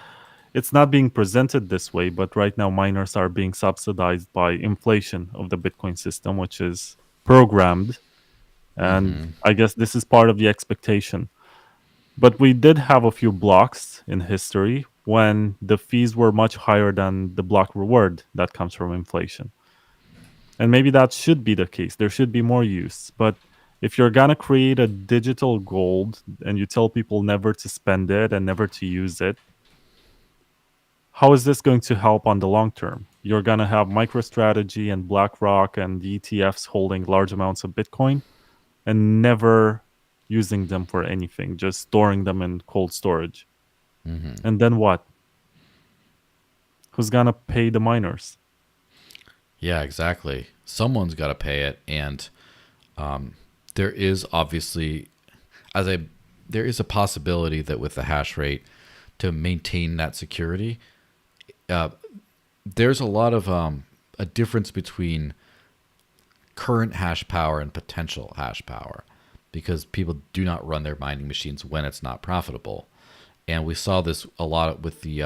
it's not being presented this way, but right now miners are being subsidized by inflation of the Bitcoin system, which is programmed. And I guess this is part of the expectation. But we did have a few blocks in history when the fees were much higher than the block reward that comes from inflation. And maybe that should be the case. There should be more use. But if you're going to create a digital gold and you tell people never to spend it and never to use it, how is this going to help on the long term? You're going to have MicroStrategy and Blackrock and the ETFs holding large amounts of Bitcoin and never using them for anything, just storing them in cold storage. And then what? Who's going to pay the miners? Yeah, exactly. Someone's got to pay it, and there is obviously, there is a possibility that with the hash rate to maintain that security, there's a lot of a difference between current hash power and potential hash power, because people do not run their mining machines when it's not profitable, and we saw this a lot with the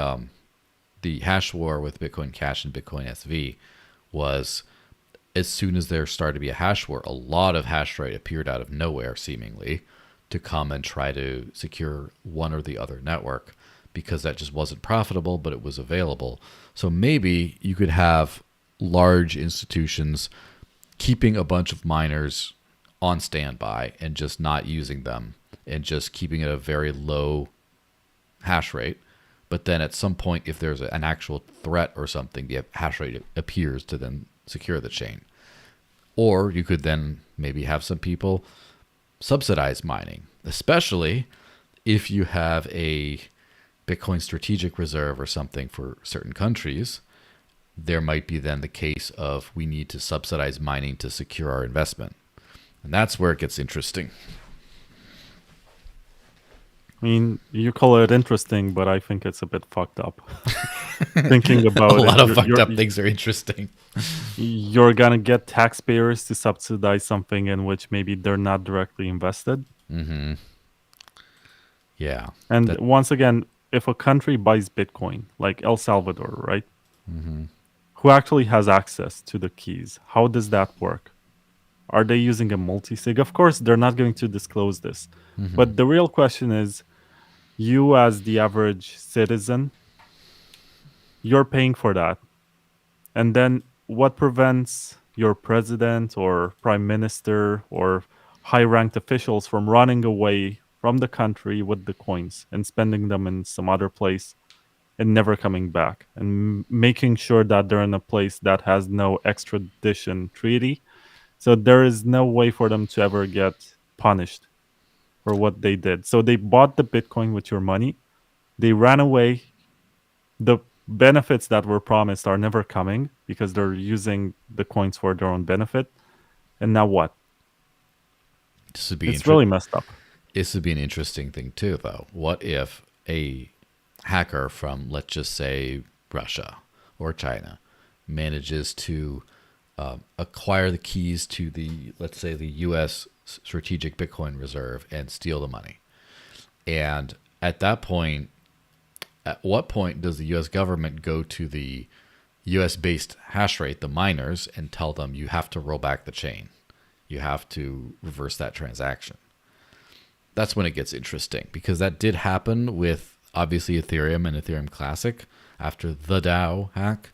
hash war with Bitcoin Cash and Bitcoin SV. Was as soon as there started to be a hash war, a lot of hash rate appeared out of nowhere, seemingly, to come and try to secure one or the other network, because that just wasn't profitable, but it was available. So maybe you could have large institutions keeping a bunch of miners on standby and just not using them and just keeping it a very low hash rate. But then at some point, if there's an actual threat or something, the hash rate appears to then secure the chain. Or you could then maybe have some people subsidize mining, especially if you have a Bitcoin strategic reserve or something for certain countries. There might be then the case of we need to subsidize mining to secure our investment. And that's where it gets interesting. I mean, you call it interesting, but I think it's a bit fucked up. Thinking about A lot it, of fucked up things are interesting. you're gonna get taxpayers to subsidize something in which maybe they're not directly invested. Yeah. And once again, if a country buys Bitcoin, like El Salvador, right? Who actually has access to the keys? How does that work? Are they using a multi-sig? Of course, they're not going to disclose this. But the real question is, you as the average citizen, you're paying for that. And then what prevents your president or prime minister or high-ranked officials from running away from the country with the coins and spending them in some other place and never coming back, and making sure that they're in a place that has no extradition treaty? So there is no way for them to ever get punished for what they did. So they bought the Bitcoin with your money. They ran away. The benefits that were promised are never coming because they're using the coins for their own benefit. And now what? This would be It's really messed up. This would be an interesting thing too, though. What if a hacker from, let's just say, Russia or China manages to acquire the keys to the, let's say, the U.S. strategic Bitcoin reserve and steal the money? And at that point, at what point does the U.S. government go to the U.S.-based hash rate, the miners, and tell them you have to roll back the chain? You have to reverse that transaction. That's when it gets interesting, because that did happen with, obviously, Ethereum and Ethereum Classic after the DAO hack.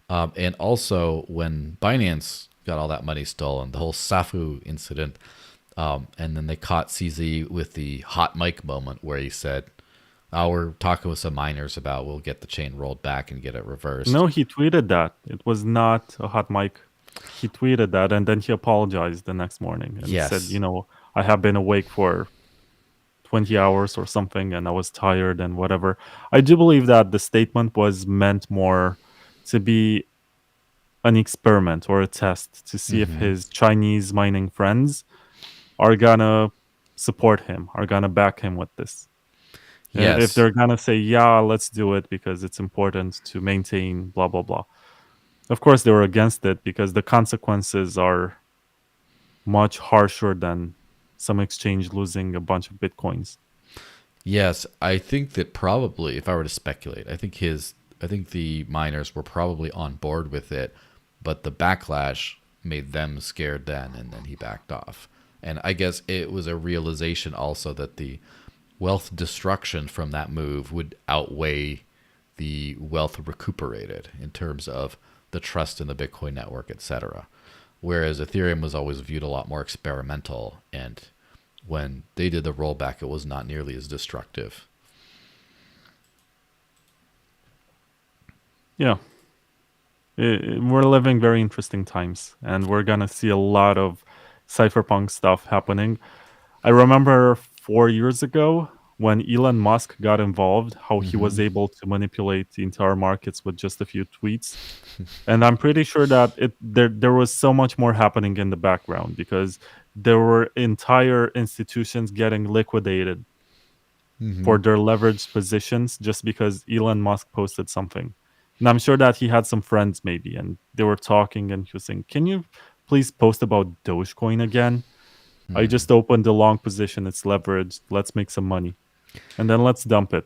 And also when Binance got all that money stolen, the whole Safu incident. And then they caught CZ with the hot mic moment where he said, "Oh, we're talking with some miners about we'll get the chain rolled back and get it reversed." No, he tweeted that. It was not a hot mic. He tweeted that, and then he apologized the next morning and Yes. said, I have been awake for 20 hours or something, and I was tired and whatever. I do believe that the statement was meant more to be an experiment or a test to see if Mm-hmm. his Chinese mining friends are gonna support him, are gonna back him with this. If Yes. they're gonna say, yeah, let's do it because it's important to maintain blah, blah, blah. Of course, they were against it because the consequences are much harsher than some exchange losing a bunch of bitcoins. Yes, I think that probably if I were to speculate, I think the miners were probably on board with it, but the backlash made them scared then and then he backed off. And I guess it was a realization also that the wealth destruction from that move would outweigh the wealth recuperated in terms of the trust in the Bitcoin network, etc. Whereas Ethereum was always viewed a lot more experimental, and when they did the rollback, it was not nearly as destructive. Yeah, we're living very interesting times, and we're gonna see a lot of cypherpunk stuff happening. I remember 4 years ago when Elon Musk got involved, how he was Mm-hmm. able to manipulate the entire markets with just a few tweets. And I'm pretty sure that there was so much more happening in the background because there were entire institutions getting liquidated Mm-hmm. for their leveraged positions just because Elon Musk posted something. And I'm sure that he had some friends maybe, and they were talking, and he was saying, "Can you please post about Dogecoin again? I just opened the long position. It's leveraged. Let's make some money, and then let's dump it."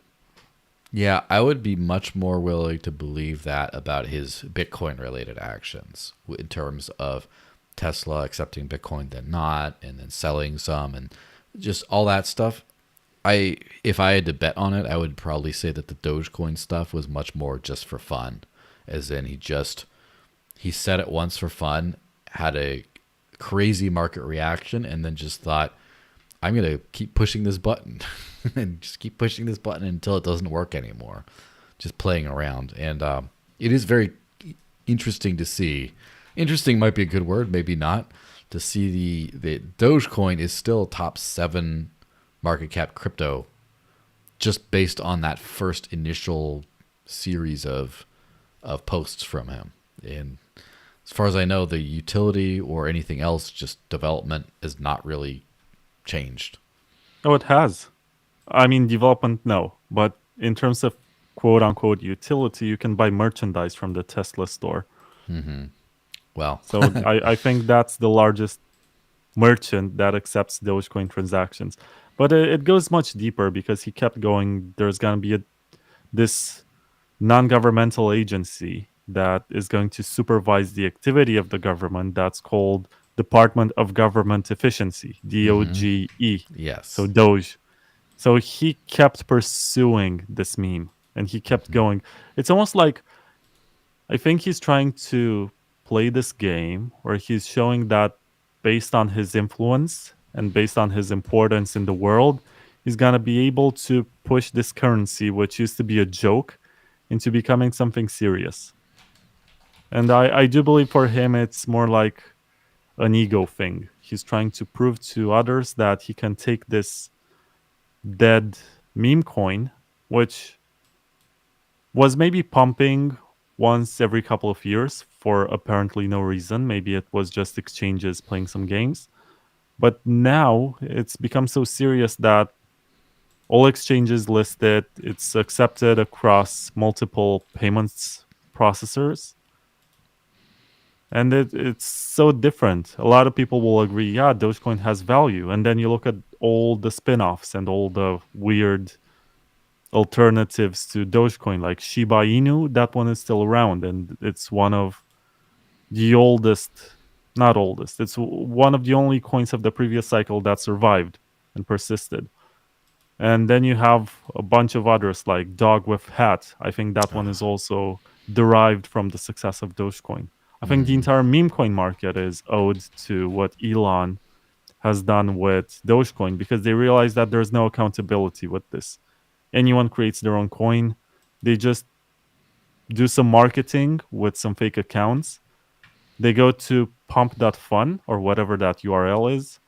Yeah, I would be much more willing to believe that about his Bitcoin related actions in terms of Tesla accepting Bitcoin than not, and then selling some, and just all that stuff. If I had to bet on it, I would probably say that the Dogecoin stuff was much more just for fun, as in he said it once for fun, had a crazy market reaction, and then just thought, I'm gonna keep pushing this button and just keep pushing this button until it doesn't work anymore. Just playing around, and it is very interesting to see. Interesting might be a good word, maybe not. To see the Dogecoin is still top 7 market cap crypto, just based on that first initial series of posts from him. And as far as I know, the utility or anything else, just development, is not really changed. Oh, it has. I mean, development, no, but in terms of quote unquote utility, you can buy merchandise from the Tesla store. Well, So I think that's the largest merchant that accepts Dogecoin transactions. But it goes much deeper because he kept going. There's going to be this non-governmental agency that is going to supervise the activity of the government. That's called Department of Government Efficiency, DOGE. So yes. Doge. So he kept pursuing this meme and he kept going. It's almost like I think he's trying to play this game where he's showing that based on his influence and based on his importance in the world, he's going to be able to push this currency, which used to be a joke, into becoming something serious. And I do believe for him, it's more like an ego thing. He's trying to prove to others that he can take this dead meme coin, which was maybe pumping once every couple of years for apparently no reason. Maybe it was just exchanges playing some games. But now it's become so serious that all exchanges list it. It's accepted across multiple payments processors. And it's so different. A lot of people will agree, yeah, Dogecoin has value. And then you look at all the spin offs and all the weird alternatives to Dogecoin, like Shiba Inu. That one is still around, and it's one of the oldest, not oldest. It's one of the only coins of the previous cycle that survived and persisted. And then you have a bunch of others like Dog with Hat. I think that one is also derived from the success of Dogecoin. I think the entire meme coin market is owed to what Elon has done with Dogecoin because they realize that there's no accountability with this. Anyone creates their own coin. They just do some marketing with some fake accounts. They go to pump.fun or whatever that URL is.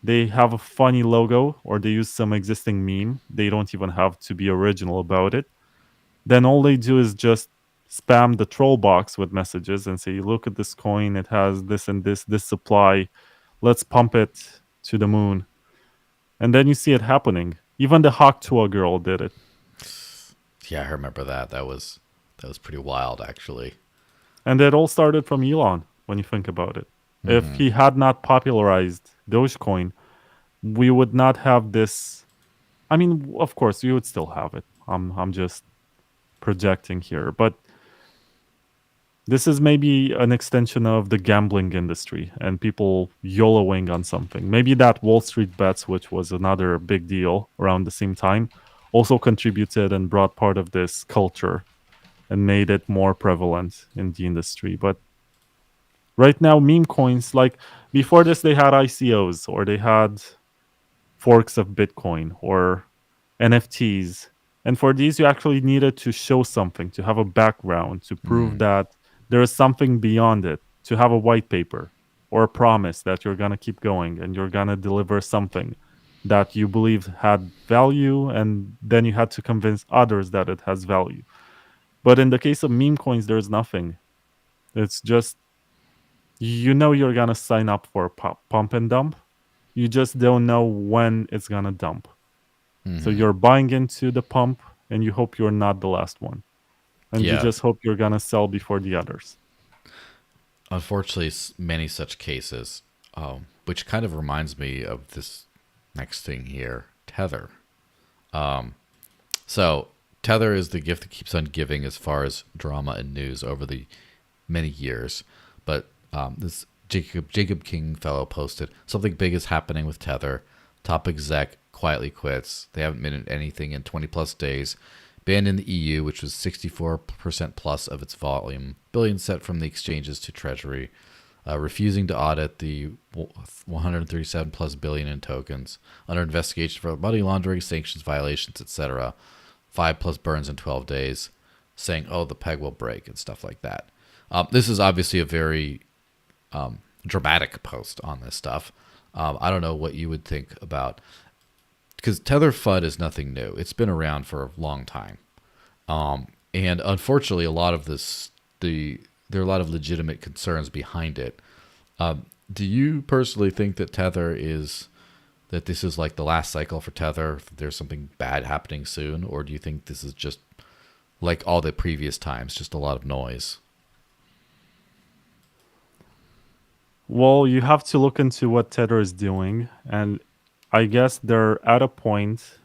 they have a funny logo or they use some existing meme. They don't even have to be original about it. Then all they do is just spam the troll box with messages and say, look at this coin, it has this and this supply. Let's pump it to the moon. And then you see it happening. Even the Hawk Tuah girl did it. Yeah, I remember that. That was pretty wild, actually. And it all started from Elon when you think about it. If Hmm. he had not popularized Dogecoin, we would not have this. I mean, of course, we would still have it. I'm just projecting here, but this is maybe an extension of the gambling industry and people YOLOing on something. Maybe that Wall Street bets, which was another big deal around the same time, also contributed and brought part of this culture and made it more prevalent in the industry. But right now, meme coins, like before this, they had ICOs or they had forks of Bitcoin or NFTs. And for these, you actually needed to show something, to have a background, to prove Mm. that there is something beyond it, to have a white paper or a promise that you're going to keep going and you're going to deliver something that you believe had value. And then you had to convince others that it has value. But in the case of meme coins, there's nothing. It's just, you know, you're going to sign up for a pump and dump. You just don't know when it's going to dump. So Hmm. you're buying into the pump and you hope you're not the last one. And you Yeah. just hope you're going to sell before the others. Unfortunately, many such cases, which kind of reminds me of this next thing here, Tether. So Tether is the gift that keeps on giving as far as drama and news over the many years. But this Jacob King fellow posted something big is happening with Tether. Top exec quietly quits. They haven't been in anything in 20 plus days. Banned in the EU, which was 64% plus of its volume. Billions sent from the exchanges to Treasury. Refusing to audit the 137 plus billion in tokens. Under investigation for money laundering, sanctions violations, etc. 5 plus burns in 12 days. Saying, oh, the peg will break and stuff like that. This is obviously a very dramatic post on this stuff. I don't know what you would think about, because Tether FUD is nothing new. It's been around for a long time, and unfortunately, a lot of there are a lot of legitimate concerns behind it. Do you personally think that that this is like the last cycle for Tether? That there's something bad happening soon, or do you think this is just like all the previous times, just a lot of noise? Well, you have to look into what Tether is doing. And I guess they're at a point.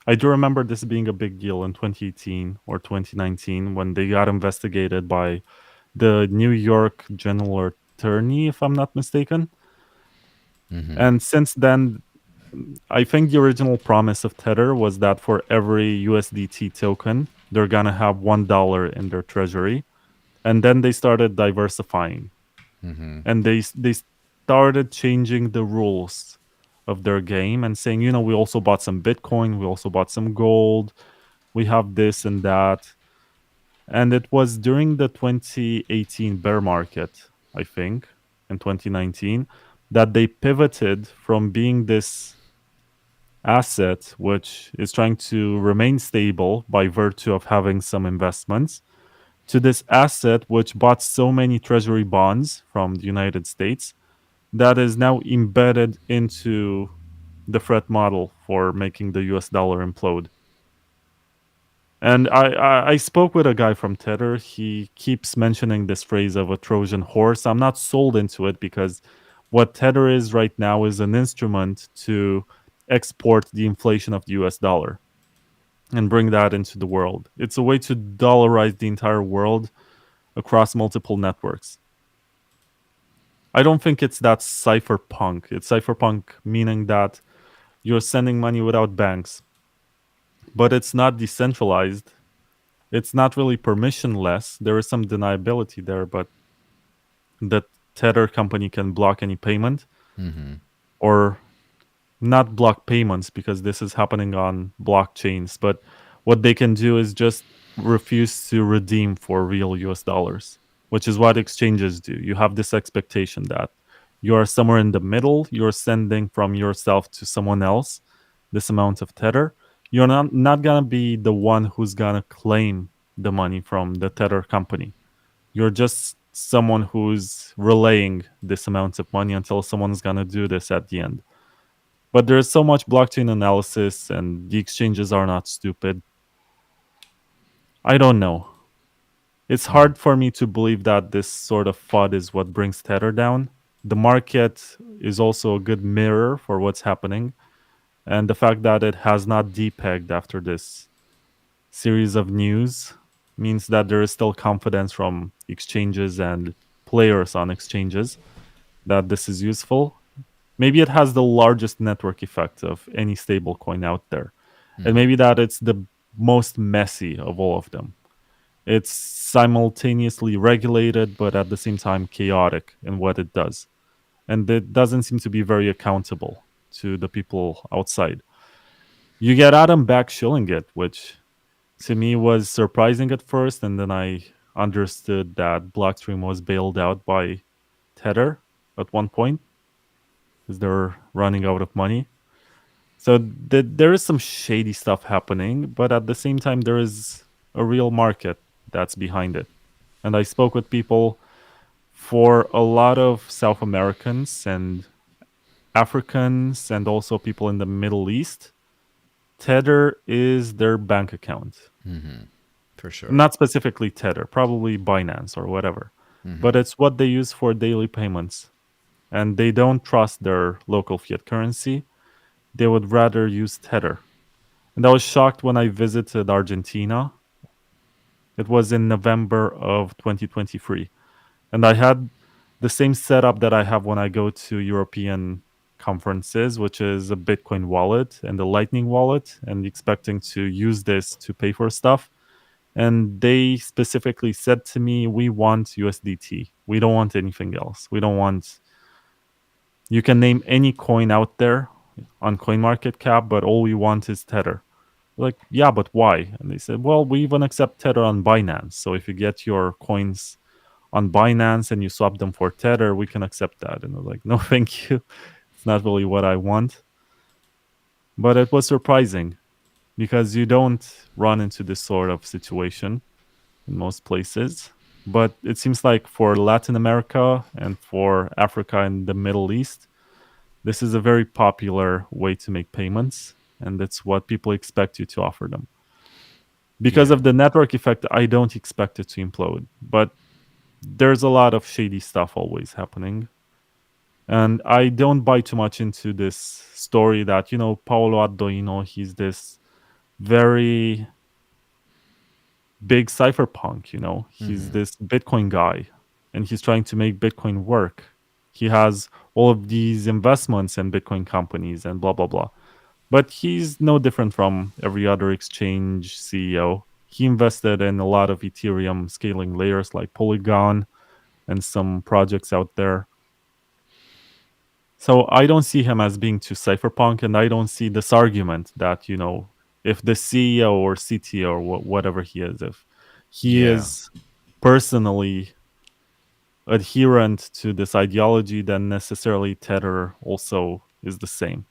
I do remember this being a big deal in 2018 or 2019 when they got investigated by the New York General Attorney, if I'm not mistaken. Mm-hmm. And since then, I think the original promise of Tether was that for every USDT token, they're gonna have $1 in their treasury, and then they started diversifying, Mm-hmm. and they started changing the rules of their game and saying, you know, we also bought some Bitcoin, we also bought some gold, we have this and that, and it was during the 2018 bear market, I think, in 2019, that they pivoted from being this asset, which is trying to remain stable by virtue of having some investments, to this asset which bought so many treasury bonds from the United States that is now embedded into the threat model for making the US dollar implode. And I spoke with a guy from Tether. He keeps mentioning this phrase of a Trojan horse. I'm not sold into it because what Tether is right now is an instrument to export the inflation of the US dollar and bring that into the world. It's a way to dollarize the entire world across multiple networks. I don't think it's that cypherpunk. It's cypherpunk meaning that you're sending money without banks, but it's not decentralized. It's not really permissionless. There is some deniability there, but the Tether company can block any payment Mm-hmm. or not block payments because this is happening on blockchains. But what they can do is just refuse to redeem for real US dollars, which is what exchanges do. You have this expectation that you're somewhere in the middle. You're sending from yourself to someone else this amount of Tether. You're not gonna be the one who's gonna claim the money from the Tether company. You're just someone who's relaying this amount of money until someone's gonna do this at the end. But there's so much blockchain analysis, and the exchanges are not stupid. I don't know. It's hard for me to believe that this sort of FUD is what brings Tether down. The market is also a good mirror for what's happening, and the fact that it has not depegged after this series of news means that there is still confidence from exchanges and players on exchanges that this is useful. Maybe it has the largest network effect of any stablecoin out there, and maybe that it's the most messy of all of them. It's simultaneously regulated, but at the same time chaotic in what it does. And it doesn't seem to be very accountable to the people outside. You get Adam back shilling it, which to me was surprising at first. And then I understood that Blockstream was bailed out by Tether at one point because they're running out of money. So there is some shady stuff happening, but at the same time, there is a real market that's behind it. And I spoke with people for a lot of South Americans and Africans and also people in the Middle East. Tether is their bank account. For sure. Not specifically Tether, probably Binance or whatever. But it's what they use for daily payments. And they don't trust their local fiat currency. They would rather use Tether. And I was shocked when I visited Argentina. It was in November of 2023. And I had the same setup that I have when I go to European conferences, which is a Bitcoin wallet and a Lightning wallet, and expecting to use this to pay for stuff. And they specifically said to me, we want USDT. We don't want anything else. We don't want. You can name any coin out there on CoinMarketCap, but all we want is Tether. Like, yeah, but why? And they said, well, we even accept Tether on Binance. So if you get your coins on Binance and you swap them for Tether, we can accept that. And I was like, no, thank you. It's not really what I want. But it was surprising because you don't run into this sort of situation in most places. But it seems like for Latin America and for Africa and the Middle East, this is a very popular way to make payments. And that's what people expect you to offer them. Because Yeah. of the network effect, I don't expect it to implode. But there's a lot of shady stuff always happening. And I don't buy too much into this story that, Paolo Ardoino, he's this very big cypherpunk, he's this Bitcoin guy and he's trying to make Bitcoin work. He has all of these investments in Bitcoin companies and blah, blah, blah. But he's no different from every other exchange CEO. He invested in a lot of Ethereum scaling layers like Polygon and some projects out there. So I don't see him as being too cypherpunk, and I don't see this argument that, if the CEO or CTO or whatever he is, if he Yeah. is personally adherent to this ideology, then necessarily Tether also is the same.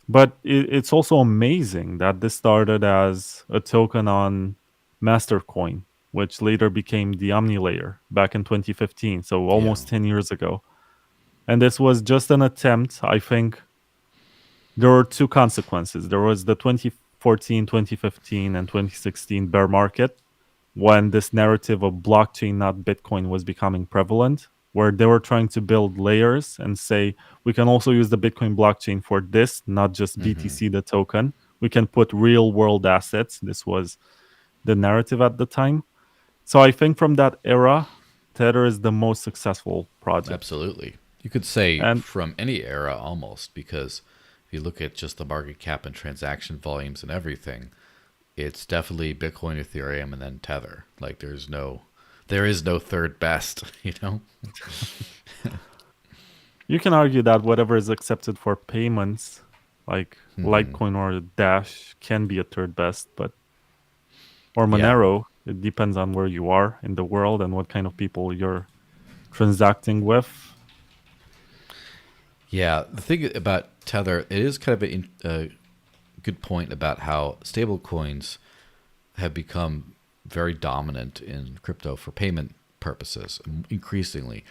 But it's also amazing that this started as a token on Mastercoin, which later became the Omni layer back in 2015, so Yeah. almost 10 years ago. And this was just an attempt. I think there were two consequences. There was the 2014, 2015, and 2016 bear market when this narrative of blockchain, not Bitcoin, was becoming prevalent, where they were trying to build layers and say, we can also use the Bitcoin blockchain for this, not just BTC, the token. We can put real world assets. This was the narrative at the time. So I think from that era, Tether is the most successful project. Absolutely. You could say And from any era almost, because if you look at just the market cap and transaction volumes and everything, it's definitely Bitcoin, Ethereum, and then Tether. Like there is no third best, you know? you can argue that whatever is accepted for payments, like Litecoin or Dash, can be a third best, but or Yeah. Monero. It depends on where you are in the world and what kind of people you're transacting with. Yeah, the thing about Tether, it is kind of a good point about how stable coins have become very dominant in crypto for payment purposes increasingly.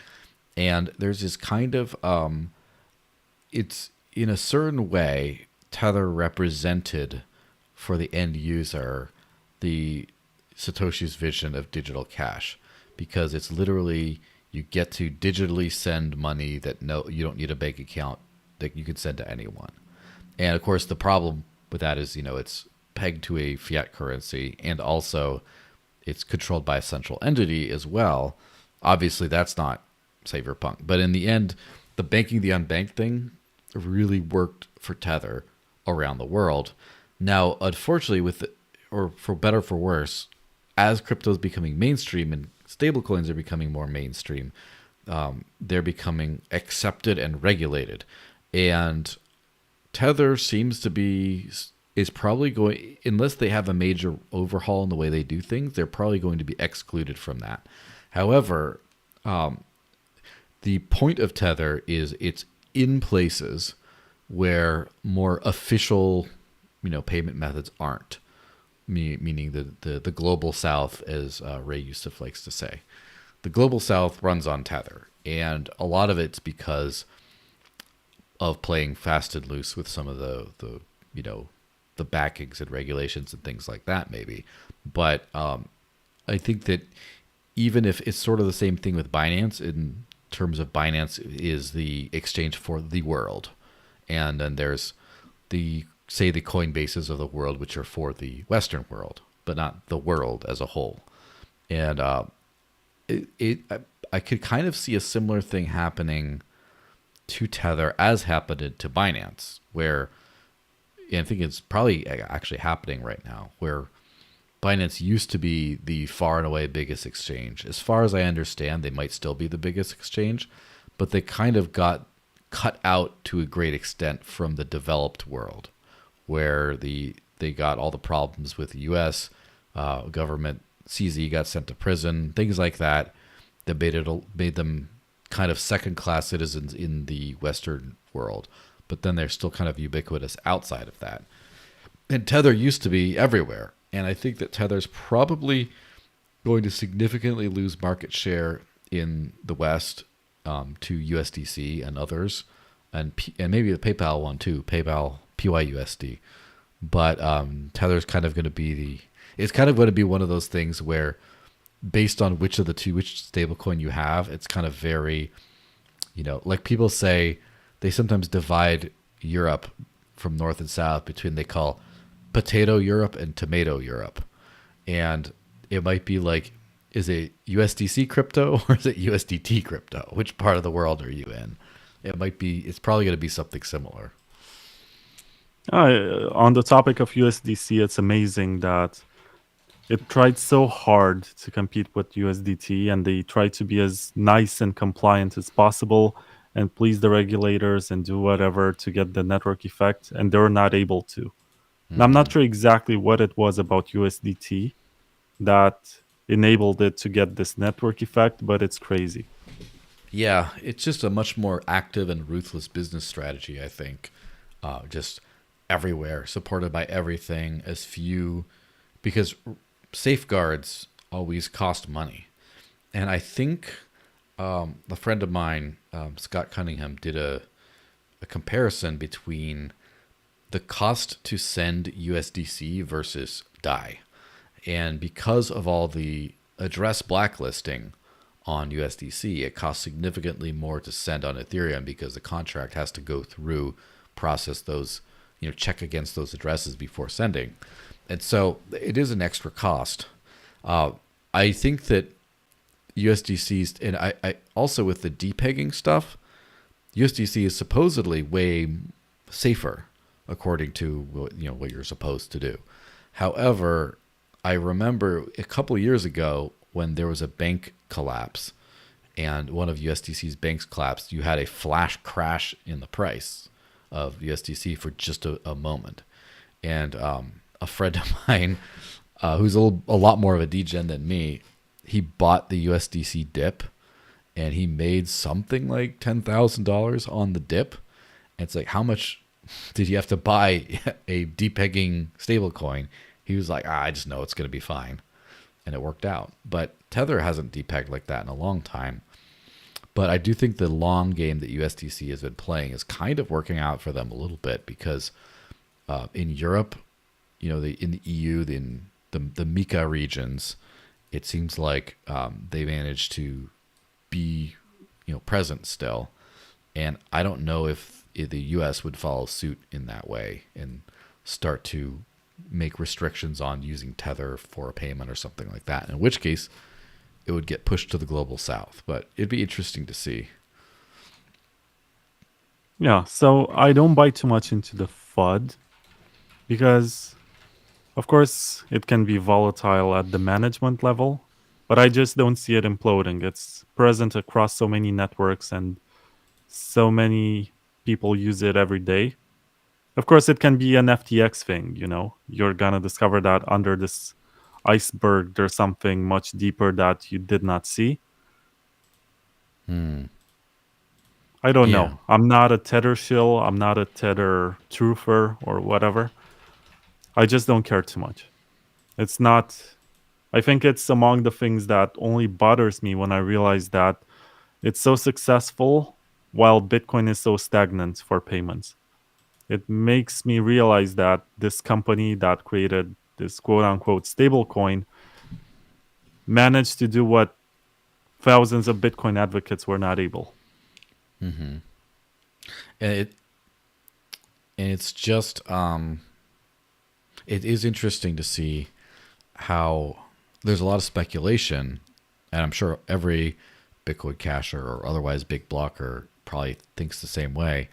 And there's this kind of it's in a certain way Tether represented for the end user the Satoshi's vision of digital cash, because it's literally you get to digitally send money that no you don't need a bank account, that you can send to anyone. And of course the problem with that is, it's pegged to a fiat currency, and also it's controlled by a central entity as well. Obviously that's not cyberpunk, but in the end the banking the unbanked thing really worked for Tether around the world. Now, unfortunately, or for better or for worse, as crypto is becoming mainstream and stablecoins are becoming more mainstream, they're becoming accepted and regulated. And Tether seems to be is probably going, unless they have a major overhaul in the way they do things, they're probably going to be excluded from that. However, the point of Tether is it's in places where more official, payment methods aren't. Meaning the global south, as Ray Yusuf likes to say. The global south runs on Tether, and a lot of it's because of playing fast and loose with some of the backings and regulations and things like that, maybe. But I think that even if it's sort of the same thing with Binance, in terms of Binance is the exchange for the world, and then there's the Coinbases of the world, which are for the Western world, but not the world as a whole. And I could kind of see a similar thing happening to Tether as happened to Binance, where, and I think it's probably actually happening right now, where Binance used to be the far and away biggest exchange. As far as I understand, they might still be the biggest exchange, but they kind of got cut out to a great extent from the developed world, where they got all the problems with the U.S. Government. CZ got sent to prison, things like that. That made them kind of second-class citizens in the Western world, but then they're still kind of ubiquitous outside of that. And Tether used to be everywhere, and I think that Tether's probably going to significantly lose market share in the West to USDC and others, and maybe the PayPal one too, PayPal PYUSD. But Tether's kind of going to be it's kind of going to be one of those things where, based on which stablecoin you have, it's kind of very, like people say, they sometimes divide Europe from north and south between, they call potato Europe and tomato Europe. And it might be like, is it USDC crypto or is it USDT crypto? Which part of the world are you in? It's probably going to be something similar. On the topic of USDC, it's amazing that it tried so hard to compete with USDT, and they tried to be as nice and compliant as possible and please the regulators and do whatever to get the network effect, and they were not able to. And I'm not sure exactly what it was about USDT that enabled it to get this network effect, but it's crazy. Yeah, it's just a much more active and ruthless business strategy, I think. Just everywhere, supported by everything, as few, because safeguards always cost money. And I think a friend of mine, Scott Cunningham, did a comparison between the cost to send USDC versus DAI. And because of all the address blacklisting on USDC, it costs significantly more to send on Ethereum, because the contract has to go through, process those, check against those addresses before sending. And so it is an extra cost. I think that USDC's, and I also with the depegging stuff, USDC is supposedly way safer according to what you're supposed to do. However, I remember a couple of years ago when there was a bank collapse, and one of USDC's banks collapsed, you had a flash crash in the price of USDC for just a moment. And a friend of mine, who's a lot more of a degen than me, he bought the USDC dip, and he made something like $10,000 on the dip. And it's like, how much did you have to buy a depegging stablecoin? He was like, I just know it's going to be fine. And it worked out. But Tether hasn't depegged like that in a long time. But I do think the long game that USDC has been playing is kind of working out for them a little bit because in Europe, in the EU, in the Mika regions, it seems like they managed to be, present still. And I don't know if the U.S. would follow suit in that way and start to make restrictions on using Tether for a payment or something like that. In which case, it would get pushed to the global south. But it'd be interesting to see. Yeah, so I don't buy too much into the FUD because, of course, it can be volatile at the management level, but I just don't see it imploding. It's present across so many networks and so many people use it every day. Of course, it can be an FTX thing, You're gonna discover that under this iceberg, there's something much deeper that you did not see. I don't Yeah. know. I'm not a Tether shill. I'm not a Tether truther or whatever. I just don't care too much. It's not. I think it's among the things that only bothers me when I realize that it's so successful while Bitcoin is so stagnant for payments. It makes me realize that this company that created this quote unquote stablecoin managed to do what thousands of Bitcoin advocates were not able. And it's just it is interesting to see how there's a lot of speculation, and I'm sure every Bitcoin casher or otherwise big blocker probably thinks the same way.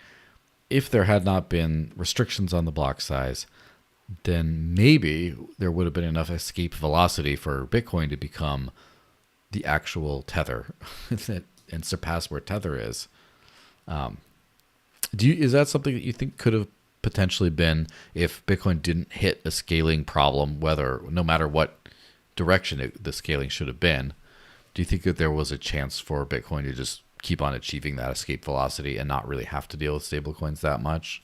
If there had not been restrictions on the block size, then maybe there would have been enough escape velocity for Bitcoin to become the actual Tether and surpass where Tether is. Is that something that you think could have potentially been if Bitcoin didn't hit a scaling problem, no matter what direction the scaling should have been? Do you think that there was a chance for Bitcoin to just keep on achieving that escape velocity and not really have to deal with stablecoins that much?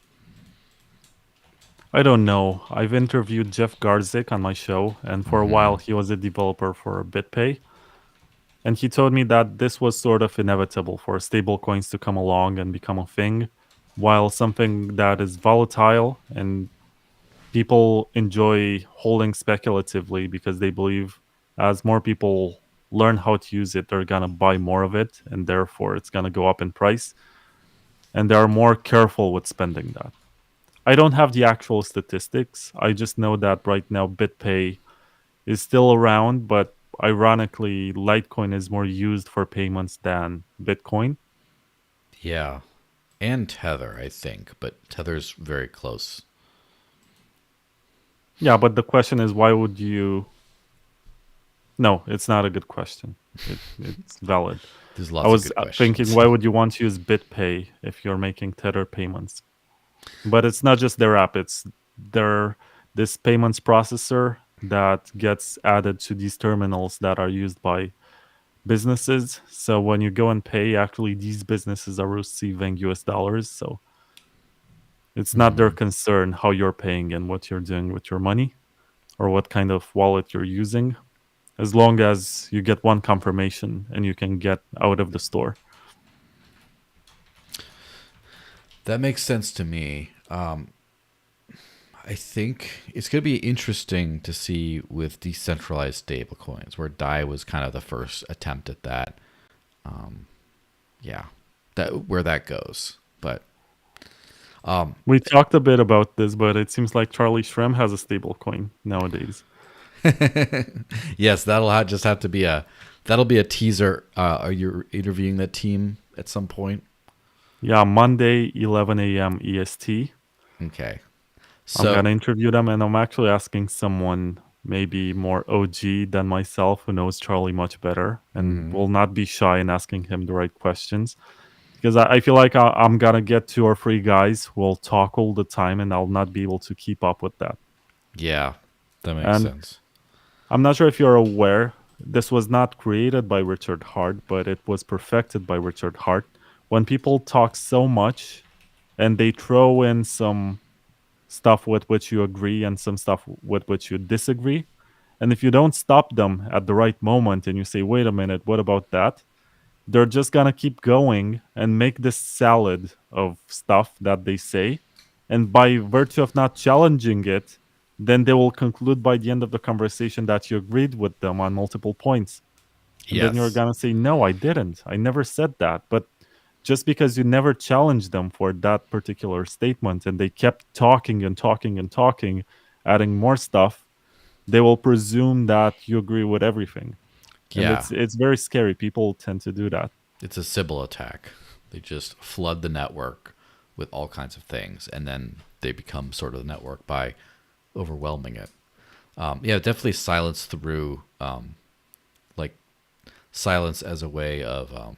I don't know. I've interviewed Jeff Garzik on my show, and for a while he was a developer for BitPay. And he told me that this was sort of inevitable for stablecoins to come along and become a thing, while something that is volatile and people enjoy holding speculatively because they believe as more people learn how to use it, they're going to buy more of it, and therefore it's going to go up in price. And they are more careful with spending that. I don't have the actual statistics. I just know that right now BitPay is still around, but ironically, Litecoin is more used for payments than Bitcoin. Yeah. And Tether, I think, but Tether's very close. Yeah, but the question is, why would you? No, it's not a good question. It's valid. There's I lots of was good thinking, questions. why would you want to use BitPay if you're making Tether payments? But it's not just their app; it's their this payments processor that gets added to these terminals that are used by businesses. So when you go and pay, actually these businesses are receiving US dollars. So it's not their concern how you're paying and what you're doing with your money or what kind of wallet you're using, as long as you get one confirmation and you can get out of the store. That makes sense to me. I think it's going to be interesting to see with decentralized stablecoins, where DAI was kind of the first attempt at that. Yeah, where that goes. But We talked a bit about this, but it seems like Charlie Shrem has a stable coin nowadays. yes, just have to be that'll be a teaser. Are you interviewing that team at some point? Yeah, Monday, 11 a.m. EST. Okay. I'm So gonna interview them, and I'm actually asking someone maybe more OG than myself who knows Charlie much better and will not be shy in asking him the right questions. Because I feel like I'm gonna get 2 or 3 guys who will talk all the time, and I'll not be able to keep up with that. yeah, that makes And sense. I'm not sure if you're aware, this was not created by Richard Hart, but it was perfected by Richard Hart. When people talk so much, and they throw in some stuff with which you agree and some stuff with which you disagree. And if you don't stop them at the right moment and you say, wait a minute, what about that? They're just going to keep going and make this salad of stuff that they say. And by virtue of not challenging it, then they will conclude by the end of the conversation that you agreed with them on multiple points. And then you're Yes. going to say, no, I didn't. I never said that. But just because you never challenged them for that particular statement and they kept talking and talking and talking, adding more stuff, they will presume that you agree with everything. And Yeah. it's very scary. People tend to do that. It's a Sybil attack. They just flood the network with all kinds of things, and then they become sort of the network by overwhelming it. Yeah, definitely silence through, like silence as a way of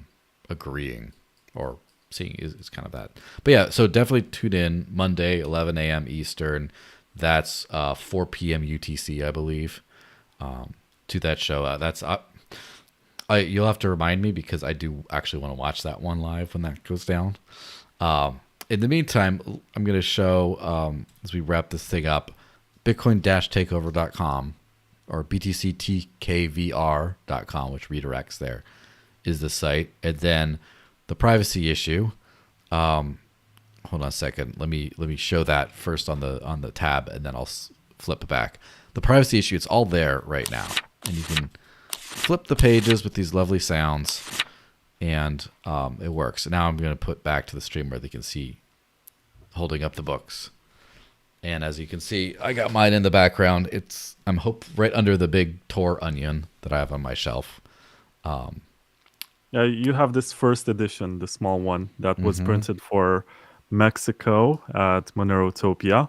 agreeing or seeing is kind of that. But yeah, so definitely tune in Monday, 11 a.m. Eastern. That's 4 p.m. UTC, I believe, to that show. That's you'll have to remind me because I do actually want to watch that one live when that goes down. In the meantime, I'm going to show, as we wrap this thing up, bitcoin-takeover.com or btctkvr.com, which redirects there, is the site. And then the privacy issue. Hold on a second. Let me show that first on the tab, and then I'll flip it back. The privacy issue, it's all there right now, and you can flip the pages with these lovely sounds, and it works. And now I'm going to put back to the stream where they can see holding up the books. And as you can see, I got mine in the background. I'm right under the big Tor onion that I have on my shelf. Yeah, you have this first edition, the small one that was printed for Mexico at Monerotopia,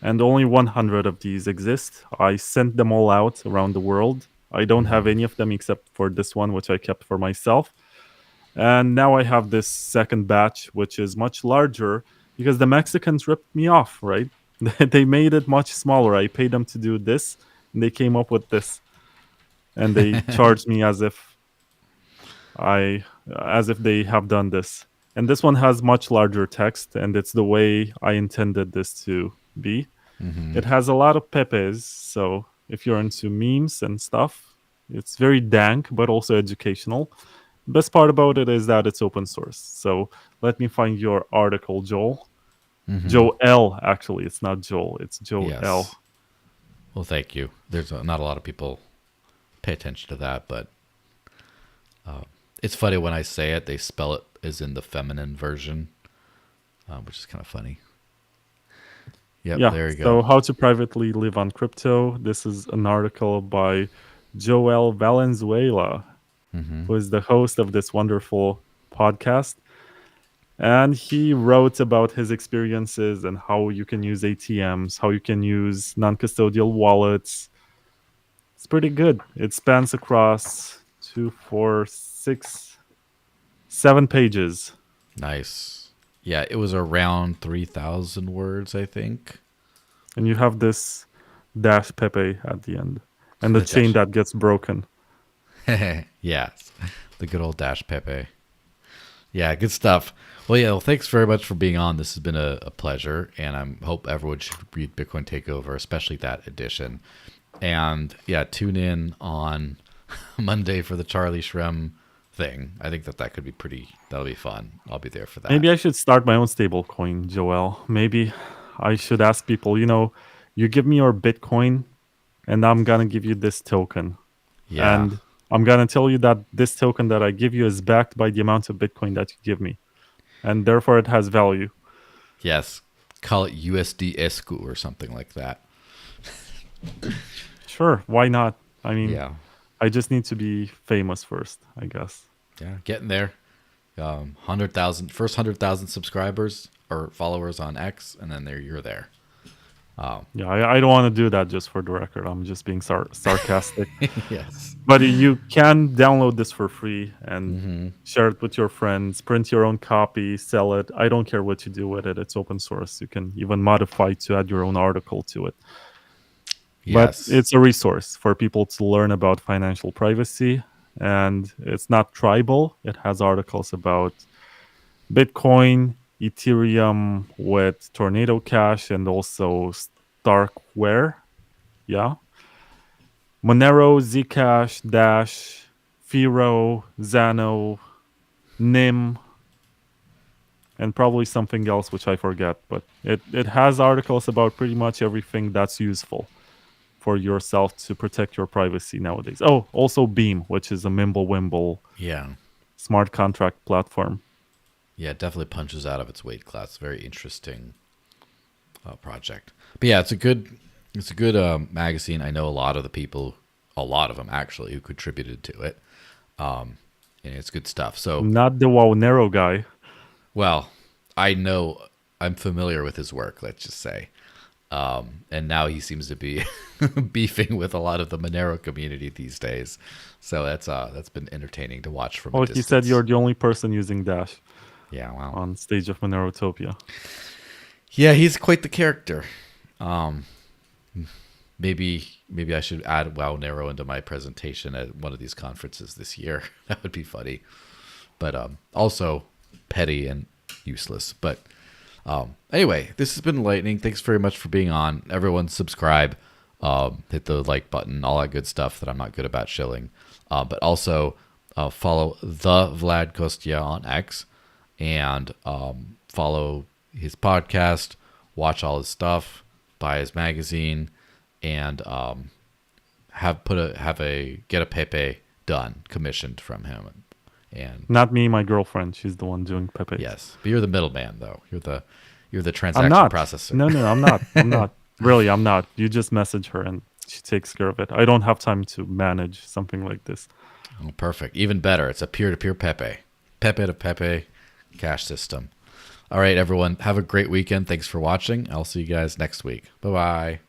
and only 100 of these exist. I sent them all out around the world. I don't have any of them except for this one, which I kept for myself. And now I have this second batch, which is much larger because the Mexicans ripped me off, right? They made it much smaller. I paid them to do this, and they came up with this, and they charged me as if they have done this. And this one has much larger text, and it's the way I intended this to be. It has a lot of pepes, so if you're into memes and stuff, it's very dank but also educational. Best part about it is that it's open source. So let me find your article, Joel. Joel, actually, it's not Joel, it's Joel. Yes. Well, thank you. There's not a lot of people pay attention to that, but it's funny when I say it, they spell it as in the feminine version, which is kind of funny. Yep, Yeah, there you go. so how to privately live on crypto. This is an article by Joel Valenzuela, who is the host of this wonderful podcast. And he wrote about his experiences and how you can use ATMs, how you can use non-custodial wallets. It's pretty good. It spans across 2, 4, 6, 7 pages. Nice. Yeah, it was around 3,000 words, I think. And you have this dash Pepe at the end. And the chain that gets broken. Yes, the good old Dash Pepe. Yeah, good stuff. Well, yeah, thanks very much for being on. This has been a pleasure, and I hope everyone should read Bitcoin Takeover, especially that edition. And yeah, tune in on Monday for the Charlie Shrem thing. I think that could be that'll be fun. I'll be there for that. Maybe I should start my own stable coin, Joel. Maybe I should ask people, you give me your Bitcoin, and I'm going to give you this token. Yeah. And I'm going to tell you that this token that I give you is backed by the amount of Bitcoin that you give me. And therefore it has value. Yes. Call it USD ESCU or something like that. Sure. Why not? I mean, Yeah. I just need to be famous first, I guess. Yeah. Getting there. 100,000, first 100,000 subscribers or followers on X, and then you're there. Yeah, I don't want to do that just for the record. I'm just being sarcastic. Yes. But you can download this for free and share it with your friends, print your own copy, sell it. I don't care what you do with it. It's open source. You can even modify to add your own article to it. Yes. But it's a resource for people to learn about financial privacy. And it's not tribal. It has articles about Bitcoin, Ethereum with Tornado Cash and also Starkware. Yeah. Monero, Zcash, Dash, Firo, Zano, Nim, and probably something else which I forget. But it has articles about pretty much everything that's useful for yourself to protect your privacy nowadays. Oh, also Beam, which is a Mimblewimble Yeah. smart contract platform. Yeah, it definitely punches out of its weight class. Very interesting project. But yeah, it's a good magazine. I know a lot of them actually, who contributed to it. And it's good stuff. So, Not the Wownero guy. well, I'm familiar with his work. Let's just say. And now he seems to be beefing with a lot of the Monero community these days. So that's been entertaining to watch from a Oh, distance. he said you're the only person using Dash Yeah, wow. on stage of Monerotopia. Yeah, he's quite the character. Maybe I should add WoW Nero into my presentation at one of these conferences this year. That would be funny. But also petty and useless. But anyway, this has been enlightening. Thanks very much for being on. Everyone subscribe, hit the like button, all that good stuff that I'm not good about shilling. But also follow the Vlad Costea on X and follow his podcast, watch all his stuff, buy his magazine, and get a Pepe done, commissioned from him. And Not me, my girlfriend. She's the one doing Pepe. yes, but you're the middleman though. You're the I'm transaction not. processor. No, I'm not. I'm not. Really, I'm not. You just message her and she takes care of it. I don't have time to manage something like this. Oh, perfect. Even better. It's a peer-to-peer Pepe. Pepe to Pepe cash system. All right, everyone. Have a great weekend. Thanks for watching. I'll see you guys next week. Bye-bye.